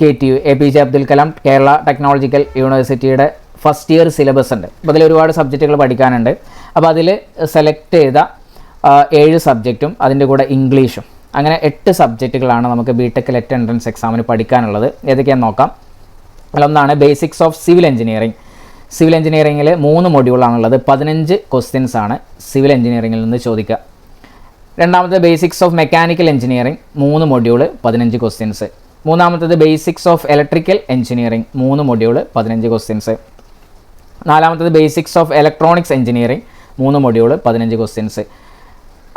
KTU APJ Abdul Kalam Kerala technological യൂണിവേഴ്സിറ്റിയുടെ ഫസ്റ്റ് ഇയർ സിലബസ് ഉണ്ട്. അപ്പോൾ അതിൽ ഒരുപാട് സബ്ജക്റ്റുകൾ പഠിക്കാനുണ്ട്. അപ്പോൾ അതിൽ സെലക്ട് ചെയ്ത 7 സബ്ജക്റ്റും അതിൻ്റെ കൂടെ ഇംഗ്ലീഷും, അങ്ങനെ 8 സബ്ജക്റ്റുകളാണ് നമുക്ക് ബിടെക് ലെറ്റ് എൻട്രൻസ് എക്സാമിന് പഠിക്കാനുള്ളത്. ഏതൊക്കെയാണെന്ന് നോക്കാം. അതിലൊന്നാണ് basics of civil engineering. Civil എഞ്ചിനീയറിംഗിൽ 3 മൊഡ്യൂളാണുള്ളത്. 15 ക്വസ്റ്റ്യൻസ് ആണ് സിവിൽ എഞ്ചിനീയറിംഗിൽ നിന്ന് ചോദിക്കുക. രണ്ടാമത്തെ basics of mechanical engineering 3 module 15 questions. മൂന്നാമത്തേത് basics of electrical engineering 3 module 15 questions. നാലാമത്തേത് basics of electronics engineering 3 module 15 questions.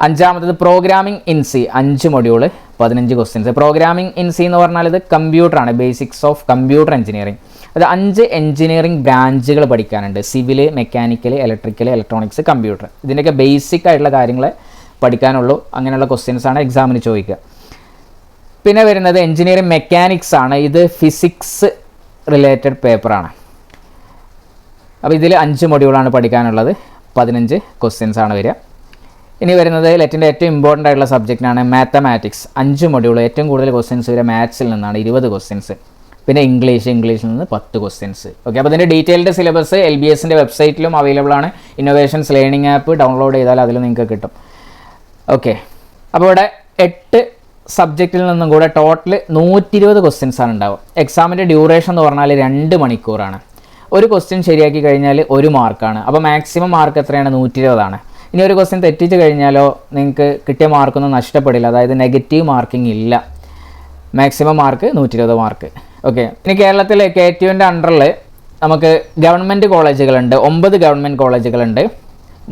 അഞ്ചാമത്തേത് programming in C 5 module 15 questions. Programming in C എന്ന് പറഞ്ഞാൽ ഇത് കമ്പ്യൂട്ടറാണ്, ബേസിക്സ് ഓഫ് കമ്പ്യൂട്ടർ എഞ്ചിനീയറിംഗ്. അത് 5 എഞ്ചിനീയറിംഗ് ബ്രാഞ്ചുകൾ പഠിക്കാനുണ്ട്. Civil, mechanical, electrical, electronics, computer. ഇതിൻ്റെയൊക്കെ ബേസിക് ആയിട്ടുള്ള കാര്യങ്ങൾ പഠിക്കാനുള്ളൂ. അങ്ങനെയുള്ള ക്വസ്റ്റ്യൻസാണ് എക്സാമിന് ചോദിക്കുക. പിന്നെ വരുന്നത് എഞ്ചിനീയറിംഗ് മെക്കാനിക്സ് ആണ്. ഇത് ഫിസിക്സ് റിലേറ്റഡ് പേപ്പറാണ്. അപ്പോൾ ഇതിൽ 5 മൊഡ്യൂളാണ് പഠിക്കാനുള്ളത്. 15 ക്വസ്റ്റ്യൻസ് ആണ് വരിക. ഇനി വരുന്നത് ലെറ്റിൻ്റെ ഏറ്റവും ഇമ്പോർട്ടൻ്റ് ആയിട്ടുള്ള സബ്ജക്റ്റാണ് മാത്തമാറ്റിക്സ്. 5 മൊഡ്യൂൾ, ഏറ്റവും കൂടുതൽ ക്വസ്റ്റ്യൻസ് വരിക മാത്സിൽ നിന്നാണ്, 20 ക്വസ്റ്റ്യൻസ്. പിന്നെ ഇംഗ്ലീഷിൽ നിന്ന് 10 ക്വസ്റ്റ്യൻസ്. ഓക്കെ, അപ്പോൾ ഇതിൻ്റെ ഡീറ്റെയിൽഡ് സിലബസ് LBSൻ്റെ വെബ്സൈറ്റിലും അവൈലബിൾ ആണ്. ഇന്നോവേഷൻസ് ലേണിംഗ് ആപ്പ് ഡൗൺലോഡ് ചെയ്താൽ അതിൽ നിങ്ങൾക്ക് കിട്ടും. ഓക്കെ, അപ്പോൾ ഇവിടെ 8 സബ്ജക്റ്റിൽ നിന്നും കൂടെ ടോട്ടൽ 120 ക്വസ്റ്റ്യൻസ് ആണ് ഉണ്ടാവുക. എക്സാമിൻ്റെ ഡ്യൂറേഷൻ എന്ന് പറഞ്ഞാൽ 2 മണിക്കൂറാണ്. ഒരു ക്വസ്റ്റ്യൻ ശരിയാക്കി കഴിഞ്ഞാൽ 1 മാർക്കാണ്. അപ്പോൾ മാക്സിമം മാർക്ക് എത്രയാണ്? 120 ആണ്. ഇനി ഒരു ക്വസ്റ്റ്യൻ തെറ്റിച്ച് കഴിഞ്ഞാലോ നിങ്ങൾക്ക് കിട്ടിയ മാർക്കൊന്നും നഷ്ടപ്പെടില്ല, അതായത് നെഗറ്റീവ് മാർക്കിംഗ് ഇല്ല. Maximum mark 120 mark. ഓക്കെ, ഇനി കേരളത്തിൽ KTUവിൻ്റെ അണ്ടറിൽ നമുക്ക് ഗവൺമെൻറ് കോളേജുകളുണ്ട്. 9 ഗവൺമെൻറ് കോളേജുകളുണ്ട്,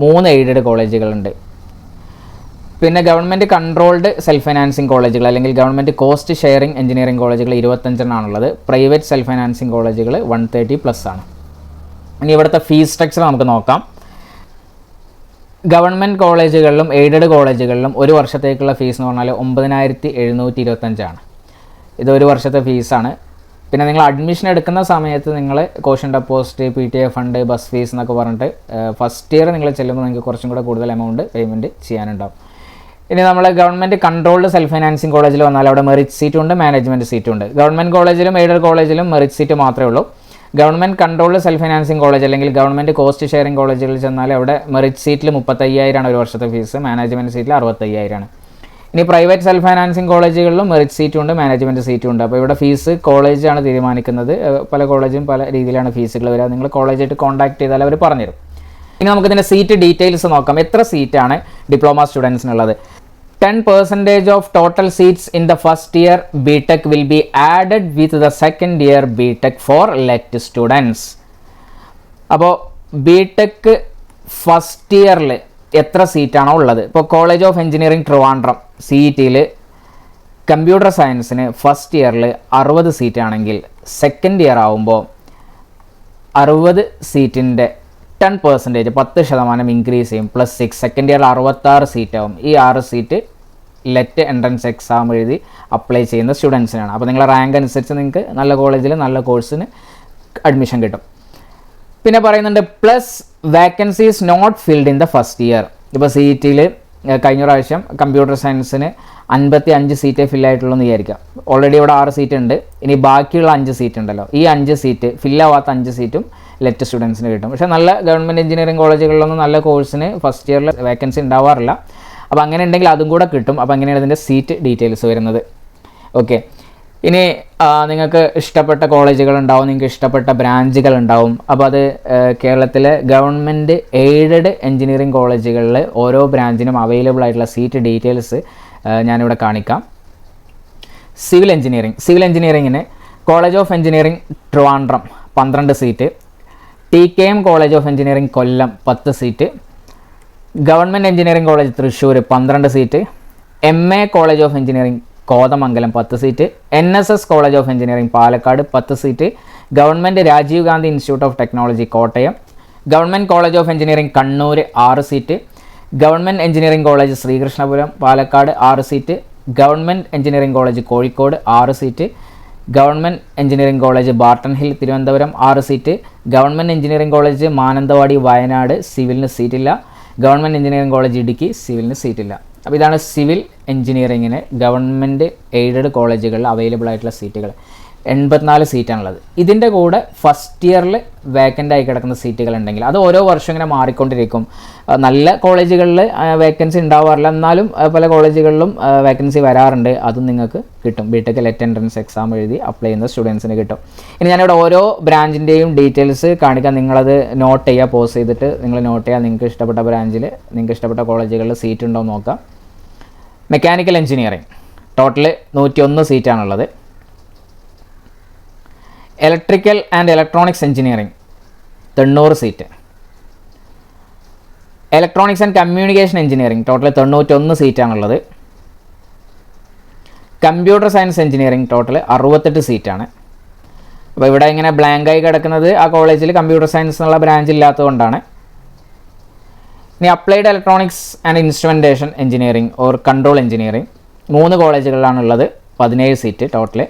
3 എയ്ഡഡ് കോളേജുകളുണ്ട്. പിന്നെ ഗവൺമെൻറ് കൺട്രോൾഡ് സെൽഫ് ഫൈനാൻസിങ് കോളേജുകൾ അല്ലെങ്കിൽ ഗവൺമെൻറ് കോസ്റ്റ് ഷെയറിംഗ് എഞ്ചിനീയറിംഗ് കോളേജുകൾ 25 പ്രൈവറ്റ് സെൽഫ് ഫൈനാൻസിങ് കോളേജുകൾ 130+ ആണ്. ഇനി ഇവിടുത്തെ ഫീസ് സ്ട്രക്ചർ നമുക്ക് നോക്കാം. ഗവൺമെൻറ് കോളേജുകളിലും എയ്ഡഡ് കോളേജുകളിലും ഒരു വർഷത്തേക്കുള്ള ഫീസ് എന്ന് പറഞ്ഞാൽ 9725 ആണ്. ഇത് ഒരു വർഷത്തെ ഫീസാണ്. പിന്നെ നിങ്ങൾ അഡ്മിഷൻ എടുക്കുന്ന സമയത്ത് നിങ്ങൾ caution deposit, PTA fund, bus fees എന്നൊക്കെ പറഞ്ഞിട്ട് ഫസ്റ്റ് ഇയർ നിങ്ങൾ ചെല്ലുമ്പോൾ നിങ്ങൾക്ക് കുറച്ചും കൂടെ കൂടുതൽ എമൗണ്ട് പേയ്മെൻറ്റ് ചെയ്യാനുണ്ടാവും. ഇനി നമ്മൾ ഗവൺമെൻറ് കൺട്രോൾഡ് സെൽഫ് ഫൈനാൻസിങ് കോളേജിൽ വന്നാൽ അവിടെ മെറിറ്റ് സീറ്റും ഉണ്ട്, മാനേജ്മെൻറ്റ് സീറ്റും ഉണ്ട്. ഗവൺമെൻറ് കോളേജിലും എയ്ഡഡ് കോളേജിലും മെറിറ്റ് സീറ്റ് മാത്രമേ ഉള്ളൂ. Government controlled self financing college അല്ലെങ്കിൽ ഗവൺമെൻറ് കോസ്റ്റ് ഷെയറിംഗ് കോളേജുകളിൽ ചെന്നാൽ അവിടെ മെറിറ്റ് സീറ്റിൽ 35,000 ആണ് ഒരു വർഷത്തെ ഫീസ്, മാനേജ്മെൻറ്റ് സീറ്റിൽ 65,000 ആണ്. ഇനി പ്രൈവറ്റ് സെൽഫ് ഫൈനാൻസിങ് കോളേജുകളിലും മെറിറ്റ് സീറ്റും ഉണ്ട്, മാനേജ്മെൻറ്റ് സീറ്റും ഉണ്ട്. അപ്പോൾ ഇവിടെ ഫീസ് കോളേജാണ് തീരുമാനിക്കുന്നത്. പല കോളേജും പല രീതിയിലാണ് ഫീസുകൾ വരിക. നിങ്ങൾ കോളേജായിട്ട് കോൺടാക്ട് ചെയ്താൽ അവർ പറഞ്ഞുതരും. ഇനി നമുക്കിതിൻ്റെ സീറ്റ് ഡീറ്റെയിൽസ് നോക്കാം. എത്ര സീറ്റാണ് diploma സ്റ്റുഡൻസിനുള്ളത്? 10% of total seats in the first year BTech will be added with the second year BTech for LET students. അപ്പോൾ BTech ഫസ്റ്റ് ഇയറിൽ എത്ര സീറ്റാണോ ഉള്ളത്? ഇപ്പോൾ കോളേജ് ഓഫ് എഞ്ചിനീയറിംഗ് ട്രിവാൻഡ്രം CET-ൽ കമ്പ്യൂട്ടർ സയൻസിന് ഫസ്റ്റ് ഇയറിൽ 60 സീറ്റാണെങ്കിൽ സെക്കൻഡ് ഇയർ ആവുമ്പോൾ 60 സീറ്റിൻ്റെ 10% 10% ഇൻക്രീസ് ചെയ്യും. +6 സെക്കൻഡ് ഇയറിൽ 66 സീറ്റാവും. ഈ 6 സീറ്റ് ലെറ്റ് എൻട്രൻസ് എക്സാം എഴുതി അപ്ലൈ ചെയ്യുന്ന സ്റ്റുഡൻസിനാണ്. അപ്പോൾ നിങ്ങളുടെ റാങ്ക് അനുസരിച്ച് നിങ്ങൾക്ക് നല്ല കോളേജിൽ നല്ല കോഴ്സിന് അഡ്മിഷൻ കിട്ടും. പിന്നെ പറയുന്നുണ്ട് plus vacancies not filled in the first year. ഇപ്പോൾ CET-ൽ കഴിഞ്ഞ പ്രാവശ്യം കമ്പ്യൂട്ടർ സയൻസിന് 55 സീറ്റേ ഫില്ലായിട്ടുള്ളൂ എന്ന് വിചാരിക്കാം. ഓൾറെഡി ഇവിടെ 6 സീറ്റ് ഉണ്ട്. ഇനി ബാക്കിയുള്ള 5 സീറ്റ് ഉണ്ടല്ലോ, ഈ 5 സീറ്റ് ഫില്ലാവാത്ത 5 സീറ്റും ലെറ്റ് സ്റ്റുഡൻസിന് കിട്ടും. പക്ഷേ നല്ല ഗവൺമെൻറ് എഞ്ചിനീയറിംഗ് കോളേജുകളിലൊന്നും നല്ല കോഴ്സിന് ഫസ്റ്റ് ഇയറിൽ വേക്കൻസി ഉണ്ടാവാറില്ല. അപ്പോൾ അങ്ങനെ ഉണ്ടെങ്കിൽ അതും കൂടെ കിട്ടും. അപ്പോൾ അങ്ങനെയാണ് ഇതിൻ്റെ സീറ്റ് ഡീറ്റെയിൽസ് വരുന്നത്. ഓക്കെ, ഇനി നിങ്ങൾക്ക് ഇഷ്ടപ്പെട്ട കോളേജുകളുണ്ടാവും, നിങ്ങൾക്ക് ഇഷ്ടപ്പെട്ട ബ്രാഞ്ചുകളുണ്ടാവും. അപ്പോൾ അത് കേരളത്തിലെ ഗവൺമെൻറ് എയ്ഡഡ് എഞ്ചിനീയറിംഗ് കോളേജുകളിൽ ഓരോ ബ്രാഞ്ചിനും അവൈലബിൾ ആയിട്ടുള്ള സീറ്റ് ഡീറ്റെയിൽസ് ഞാനിവിടെ കാണിക്കാം. സിവിൽ എഞ്ചിനീയറിംഗിന് college of engineering Trivandrum 12 seat, TKM college of engineering Kollam 10 seat, government engineering college Thrissur 12 seat, MA college of engineering Kothamangalam 10 seat, NSS college of engineering Palakkad 10 seat, government Rajiv Gandhi institute of technology Kottayam, government college of engineering Kannur 6 seat, government engineering college Sreekrishnapuram Palakkad 6 seat, government engineering college Kozhikode 6 seat, government engineering college Barton hill Thiruvananthapuram 6 seat, government engineering college Mananthavady Wayanad സിവിലിന് സീറ്റില്ല, government engineering college Idukki സിവിലിന് സീറ്റില്ല. അപ്പോൾ ഇതാണ് civil എഞ്ചിനീയറിങ്ങിന് government aided കോളേജുകളിൽ available ആയിട്ടുള്ള സീറ്റുകൾ. 84 സീറ്റാണുള്ളത്. ഇതിൻ്റെ കൂടെ ഫസ്റ്റ് ഇയറിൽ വേക്കൻ്റ് ആയി കിടക്കുന്ന സീറ്റുകൾ ഉണ്ടെങ്കിൽ അത് ഓരോ വർഷം ഇങ്ങനെ മാറിക്കൊണ്ടിരിക്കും. നല്ല കോളേജുകളിൽ വേക്കൻസി ഉണ്ടാവാറില്ല, എന്നാലും പല കോളേജുകളിലും വേക്കൻസി വരാറുണ്ട്. അതും നിങ്ങൾക്ക് കിട്ടും. ബിടെക് ലെറ്റ് എൻട്രൻസ് എക്സാം എഴുതി അപ്ലൈ ചെയ്യുന്ന സ്റ്റുഡൻസിന് കിട്ടും. ഇനി ഞാനിവിടെ ഓരോ ബ്രാഞ്ചിൻ്റെയും ഡീറ്റെയിൽസ് കാണിക്കാൻ, നിങ്ങളത് നോട്ട് ചെയ്യുക, പോസ് ചെയ്തിട്ട് നിങ്ങൾ നോട്ട് ചെയ്യുക. നിങ്ങൾക്ക് ഇഷ്ടപ്പെട്ട ബ്രാഞ്ചിൽ നിങ്ങൾക്ക് ഇഷ്ടപ്പെട്ട കോളേജുകളിൽ സീറ്റ് ഉണ്ടോ എന്ന് നോക്കാം. മെക്കാനിക്കൽ എഞ്ചിനീയറിംഗ് ടോട്ടൽ 101 സീറ്റാണുള്ളത്. ഇലക്ട്രിക്കൽ ആൻഡ് ഇലക്ട്രോണിക്സ് എഞ്ചിനീയറിംഗ് 90 സീറ്റ്. Electronics and communication engineering total 91 സീറ്റാണുള്ളത്. കമ്പ്യൂട്ടർ സയൻസ് എഞ്ചിനീയറിംഗ് ടോട്ടൽ 68 സീറ്റാണ്. അപ്പോൾ ഇവിടെ ഇങ്ങനെ ബ്ലാങ്കായി കിടക്കുന്നത് ആ കോളേജിൽ കമ്പ്യൂട്ടർ സയൻസ് എന്നുള്ള ബ്രാഞ്ച് ഇല്ലാത്തതുകൊണ്ടാണ്. ഇനി applied electronics and instrumentation engineering or control engineering 3 കോളേജുകളിലാണുള്ളത്, 17 സീറ്റ് ടോട്ടൽ.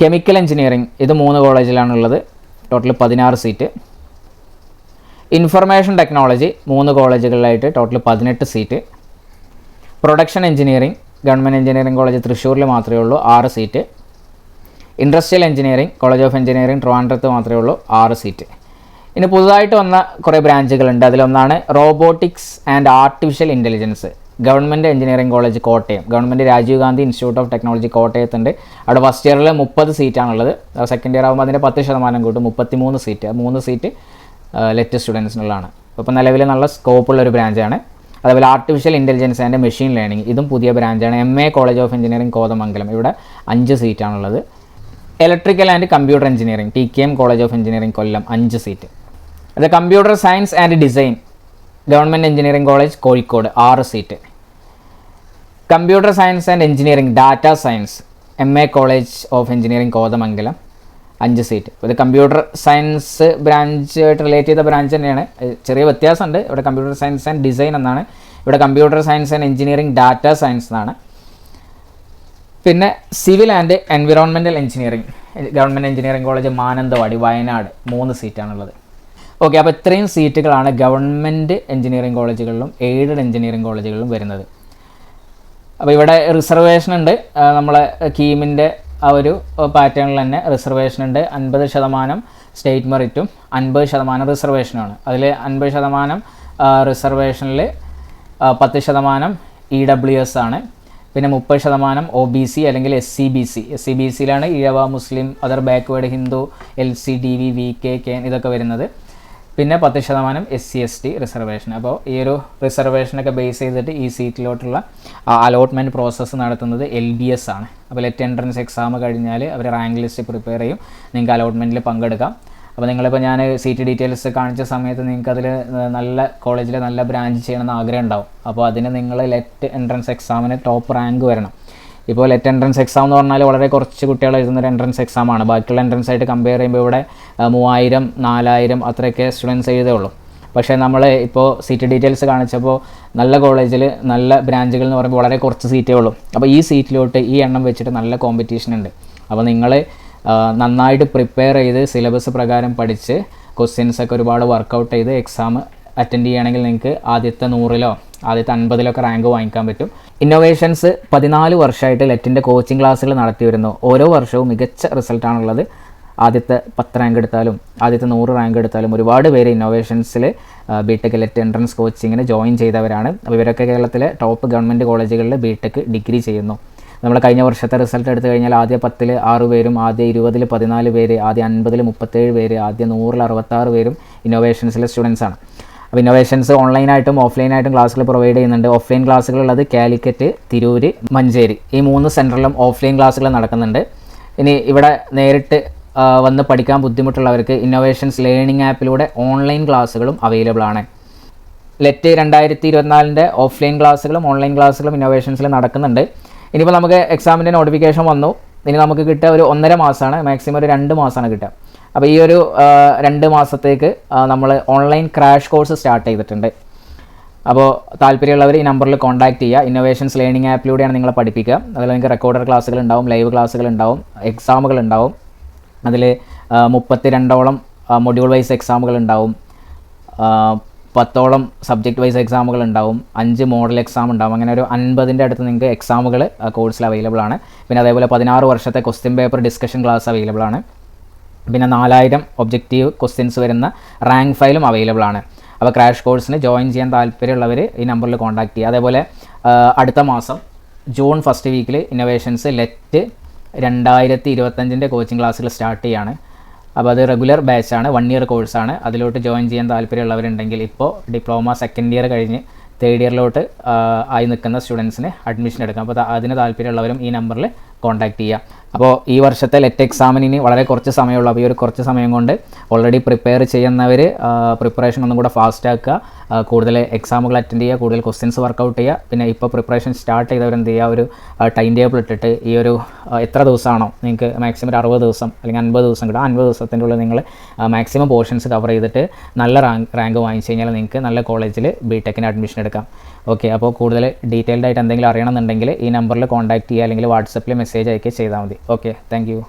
കെമിക്കൽ എഞ്ചിനീയറിംഗ് ഇത് 3 കോളേജിലാണുള്ളത്, ടോട്ടൽ 16 സീറ്റ്. ഇൻഫർമേഷൻ ടെക്നോളജി 3 കോളേജുകളിലായിട്ട് total 18 seat. Production engineering government engineering college തൃശ്ശൂരിൽ മാത്രമേ ഉള്ളൂ, 6 സീറ്റ്. Industrial engineering college of engineering ട്രിവാൻഡ്രത്ത് മാത്രമേ ഉള്ളൂ, 6 സീറ്റ്. ഇനി പുതുതായിട്ട് വന്ന കുറേ ബ്രാഞ്ചുകളുണ്ട്. അതിലൊന്നാണ് robotics and artificial intelligence government engineering college Kottayam, government Rajiv Gandhi institute of technology കോട്ടയത്തുണ്ട്. അവിടെ ഫസ്റ്റ് ഇയറിൽ 30 സീറ്റാണുള്ളത്. സെക്കൻഡ് ഇയർ ആകുമ്പോൾ അതിൻ്റെ 10% കൂട്ടും, 33 സീറ്റ്. 3 seat let സ്റ്റുഡൻസിനുള്ളതാണ്. അപ്പോൾ നിലവിൽ നല്ല സ്കോപ്പുള്ളൊരു ബ്രാഞ്ചാണ്. അതുപോലെ artificial intelligence and machine learning ഇതും പുതിയ ബ്രാഞ്ചാണ്. MA college of engineering Kothamangalam, ഇവിടെ 5 സീറ്റാണുള്ളത്. Electrical and computer engineering TKM college of engineering Kollam 5 seat. അത് computer science and design government engineering college Kozhikode 6 seat. Computer science and engineering data science MA college of engineering Kothamangalam 5 seat. ഇത് computer science ബ്രാഞ്ചുമായിട്ട് relate ചെയ്ത branch തന്നെയാണ്. ചെറിയ വ്യത്യാസമുണ്ട്. ഇവിടെ computer science and design എന്നാണ്, ഇവിടെ computer science and engineering data science എന്നാണ്. പിന്നെ civil and environmental engineering government engineering college Mananthavady Wayanad 3 സീറ്റാണുള്ളത്. ഓക്കെ, അപ്പോൾ ഇത്രയും സീറ്റുകളാണ് ഗവൺമെൻറ് എഞ്ചിനീയറിംഗ് കോളേജുകളിലും എയ്ഡഡ് എഞ്ചിനീയറിംഗ് കോളേജുകളിലും വരുന്നത്. അപ്പോൾ ഇവിടെ റിസർവേഷൻ ഉണ്ട്. നമ്മളെ കീമിൻ്റെ ആ ഒരു പാറ്റേണിൽ തന്നെ റിസർവേഷൻ ഉണ്ട്. 50% സ്റ്റേറ്റ് മെറിറ്റും 50% റിസർവേഷനുമാണ്. അതിൽ 50% റിസർവേഷനിൽ 10% EWS ആണ്. പിന്നെ 30% OBC അല്ലെങ്കിൽ SCBC. SCBCയിലാണ് ഈഴവ, മുസ്ലിം, other backward, Hindu, LC, DV, VK, KN ഇതൊക്കെ വരുന്നത്. പിന്നെ 10% SC/ST റിസർവേഷൻ. അപ്പോൾ ഈ ഒരു റിസർവേഷനൊക്കെ ബേസ് ചെയ്തിട്ട് ഈ സീറ്റിലോട്ടുള്ള അലോട്ട്മെൻറ്റ് പ്രോസസ്സ് നടത്തുന്നത് LBS ആണ്. അപ്പോൾ ലെറ്റ് എൻട്രൻസ് എക്സാം കഴിഞ്ഞാൽ അവർ റാങ്ക് ലിസ്റ്റ് പ്രിപ്പയർ ചെയ്യും, നിങ്ങൾക്ക് അലോട്ട്മെൻറ്റിൽ പങ്കെടുക്കാം. അപ്പോൾ നിങ്ങളിപ്പോൾ ഞാൻ സീറ്റ് ഡീറ്റെയിൽസ് കാണിച്ച സമയത്ത് നിങ്ങൾക്ക് അതിൽ നല്ല കോളേജിൽ നല്ല ബ്രാഞ്ച് ചെയ്യണമെന്ന് ആഗ്രഹം ഉണ്ടാവും. അപ്പോൾ അതിന് നിങ്ങൾ ലെറ്റ് എൻട്രൻസ് എക്സാമിന് ടോപ്പ് റാങ്ക് വരണം. ഇപ്പോൾ ലെറ്റ് എൻട്രൻസ് എക്സാം എന്ന് പറഞ്ഞാൽ വളരെ കുറച്ച് കുട്ടികൾ എഴുതുന്നൊരു എൻട്രൻസ് എക്സാമാണ്. ബാക്കിയുള്ള എൻട്രൻസ് ആയിട്ട് കമ്പയർ ചെയ്യുമ്പോൾ ഇവിടെ 3000, 4000 അത്രയൊക്കെ സ്റ്റുഡൻസ് എഴുതേ ഉള്ളൂ. പക്ഷേ നമ്മൾ ഇപ്പോൾ സീറ്റ് ഡീറ്റെയിൽസ് കാണിച്ചപ്പോൾ നല്ല കോളേജിൽ നല്ല ബ്രാഞ്ചുകൾ എന്ന് പറയുമ്പോൾ വളരെ കുറച്ച് സീറ്റേ ഉള്ളൂ. അപ്പോൾ ഈ സീറ്റിലോട്ട് ഈ എണ്ണം വെച്ചിട്ട് നല്ല കോമ്പറ്റീഷൻ ഉണ്ട്. അപ്പോൾ നിങ്ങൾ നന്നായിട്ട് പ്രിപ്പയർ ചെയ്ത് സിലബസ് പ്രകാരം പഠിച്ച് ക്വസ്റ്റ്യൻസൊക്കെ ഒരുപാട് വർക്കൗട്ട് ചെയ്ത് എക്സാം അറ്റൻഡ് ചെയ്യുകയാണെങ്കിൽ നിങ്ങൾക്ക് ആദ്യത്തെ 100-ലോ ആദ്യത്തെ 50-ലൊക്കെ റാങ്ക് വാങ്ങിക്കാൻ പറ്റും. ഇന്നോവേഷൻസ് 14 വർഷമായിട്ട് ലെറ്റിൻ്റെ കോച്ചിങ് ക്ലാസ്സുകൾ നടത്തി വരുന്നു. ഓരോ വർഷവും മികച്ച റിസൾട്ടാണുള്ളത്. ആദ്യത്തെ 10 റാങ്ക് എടുത്താലും ആദ്യത്തെ 100 റാങ്ക് എടുത്താലും ഒരുപാട് പേര് ഇന്നോവേഷൻസിൽ ബിടെക് ലെറ്റ് എൻട്രൻസ് കോച്ചിങ്ങിന് ജോയിൻ ചെയ്തവരാണ്. അപ്പോൾ ഇവരൊക്കെ കേരളത്തിലെ ടോപ്പ് ഗവൺമെൻറ് കോളേജുകളിൽ ബിടെക് ഡിഗ്രി ചെയ്യുന്നു. നമ്മൾ കഴിഞ്ഞ വർഷത്തെ റിസൾട്ട് എടുത്തു കഴിഞ്ഞാൽ ആദ്യ 10-ൽ 6 പേരും, ആദ്യ 20-ൽ 14 പേര്, ആദ്യ 50-ൽ 37 പേര്, ആദ്യ 100-ൽ 66 പേരും ഇന്നോവേഷൻസിലെ സ്റ്റുഡൻസാണ്. അപ്പോൾ ഇന്നോവേഷൻസ് ഓൺലൈനായിട്ടും ഓഫ്ലൈനായിട്ടും ക്ലാസ്സുകൾ പ്രൊവൈഡ് ചെയ്യുന്നുണ്ട്. ഓഫ്ലൈൻ ക്ലാസ്സുകളുള്ളത് കാലിക്കറ്റ്, തിരൂര്, മഞ്ചേരി ഈ 3 സെൻറ്ററിലും ഓഫ്ലൈൻ ക്ലാസ്സുകൾ നടക്കുന്നുണ്ട്. ഇനി ഇവിടെ നേരിട്ട് വന്ന് പഠിക്കാൻ ബുദ്ധിമുട്ടുള്ളവർക്ക് ഇന്നോവേഷൻസ് ലേണിംഗ് ആപ്പിലൂടെ ഓൺലൈൻ ക്ലാസ്സുകളും അവൈലബിൾ ആണ്. ലെറ്റ് 2024 ഓഫ്ലൈൻ ക്ലാസ്സുകളും ഓൺലൈൻ ക്ലാസ്സുകളും ഇന്നോവേഷൻസിൽ നടക്കുന്നുണ്ട്. ഇനിയിപ്പോൾ നമുക്ക് എക്സാമിൻ്റെ നോട്ടിഫിക്കേഷൻ വന്നു. ഇനി നമുക്ക് കിട്ടുക ഒരു 1.5 മാസമാണ്, മാക്സിമം ഒരു 2 മാസമാണ് കിട്ടുക. അപ്പോൾ ഈ ഒരു 2 മാസത്തേക്ക് നമ്മൾ ഓൺലൈൻ ക്രാഷ് കോഴ്സ് സ്റ്റാർട്ട് ചെയ്തിട്ടുണ്ട്. അപ്പോൾ താല്പര്യമുള്ളവർ ഈ നമ്പറിൽ കോൺടാക്ട് ചെയ്യുക. ഇന്നോവേഷൻസ് ലേണിംഗ് ആപ്പിലൂടെയാണ് നിങ്ങളെ പഠിപ്പിക്കുക. അതിൽ നിങ്ങൾക്ക് റെക്കോർഡർ ക്ലാസ്സുകൾ ഉണ്ടാവും, ലൈവ് ക്ലാസ്സുകൾ ഉണ്ടാവും, എക്സാമുകൾ ഉണ്ടാവും. അതിൽ 32ഓളം മൊഡ്യൂൾ വൈസ് എക്സാമുകൾ ഉണ്ടാവും, 10ഓളം സബ്ജക്റ്റ് വൈസ് എക്സാമുകൾ ഉണ്ടാവും, 5 മോഡൽ എക്സാം ഉണ്ടാവും. അങ്ങനെ ഒരു 50ൻ്റെ അടുത്ത് നിങ്ങൾക്ക് എക്സാമുകൾ കോഴ്സിൽ അവൈലബിൾ ആണ്. പിന്നെ അതേപോലെ 16 വർഷത്തെ question paper discussion class available ആണ്. പിന്നെ 4000 ഒബ്ജക്റ്റീവ് ക്വസ്റ്റ്യൻസ് വരുന്ന റാങ്ക് ഫയലും അവൈലബിൾ ആണ്. അപ്പോൾ ക്രാഷ് കോഴ്സിന് ജോയിൻ ചെയ്യാൻ താല്പര്യമുള്ളവർ ഈ നമ്പറിൽ കോൺടാക്ട് ചെയ്യുക. അതേപോലെ അടുത്ത മാസം ജൂൺ ഫസ്റ്റ് വീക്കിൽ ഇന്നോവേഷൻസ് ലെറ്റ് 2025ൻ്റെ കോച്ചിങ് ക്ലാസ്സുകൾ സ്റ്റാർട്ട് ചെയ്യുകയാണ്. അപ്പോൾ അത് റെഗുലർ ബാച്ചാണ്, 1 ഇയർ കോഴ്സാണ്. അതിലോട്ട് ജോയിൻ ചെയ്യാൻ താല്പര്യമുള്ളവരുണ്ടെങ്കിൽ ഇപ്പോൾ ഡിപ്ലോമ 2nd ഇയർ കഴിഞ്ഞ് 3rd ഇയറിലോട്ട് ആയി നിൽക്കുന്ന സ്റ്റുഡൻസിന് അഡ്മിഷൻ എടുക്കാം. അപ്പോൾ അതിന് താല്പര്യമുള്ളവരും ഈ നമ്പറിൽ കോൺടാക്ട് ചെയ്യുക. അപ്പോൾ ഈ വർഷത്തെ ലെറ്റ് എക്സാമിന് വളരെ കുറച്ച് സമയമുള്ളൂ. അപ്പോൾ ഈ ഒരു കുറച്ച് സമയം കൊണ്ട് ഓൾറെഡി പ്രിപ്പയർ ചെയ്യുന്നവർ പ്രിപ്പറേഷൻ ഒന്നും കൂടെ ഫാസ്റ്റ് ആക്കുക, കൂടുതൽ എക്സാമുകൾ അറ്റൻഡ് ചെയ്യുക, കൂടുതൽ ക്വസ്റ്റ്യൻസ് വർക്കൗട്ട് ചെയ്യുക. പിന്നെ ഇപ്പോൾ പ്രിപ്പറേഷൻ സ്റ്റാർട്ട് ചെയ്തവർ എന്ത് ചെയ്യുക, ഒരു ടൈം ടേബിൾ ഇട്ടിട്ട് ഈ ഒരു എത്ര ദിവസമാണോ നിങ്ങൾക്ക് മാക്സിമം ഒരു 60 ദിവസം അല്ലെങ്കിൽ 50 ദിവസം കിട്ടും, 50 ദിവസത്തിൻ്റെ ഉള്ളിൽ നിങ്ങൾ മാക്സിമം പോർഷൻസ് കവർ ചെയ്തിട്ട് നല്ല റാങ്ക് വാങ്ങിച്ചു കഴിഞ്ഞാൽ നിങ്ങൾക്ക് നല്ല കോളേജിൽ ബിടെക്കിന് അഡ്മിഷൻ എടുക്കാം. ഓക്കെ, അപ്പോൾ കൂടുതൽ ഡീറ്റെയിൽഡ് ആയിട്ട് എന്തെങ്കിലും അറിയണമെന്നുണ്ടെങ്കിൽ ഈ നമ്പറിൽ കോൺടാക്ട് ചെയ്യുക അല്ലെങ്കിൽ വാട്സപ്പിൽ മെസ്സേജ് അയക്കുക ചെയ്താൽ മതി. Okay, thank you.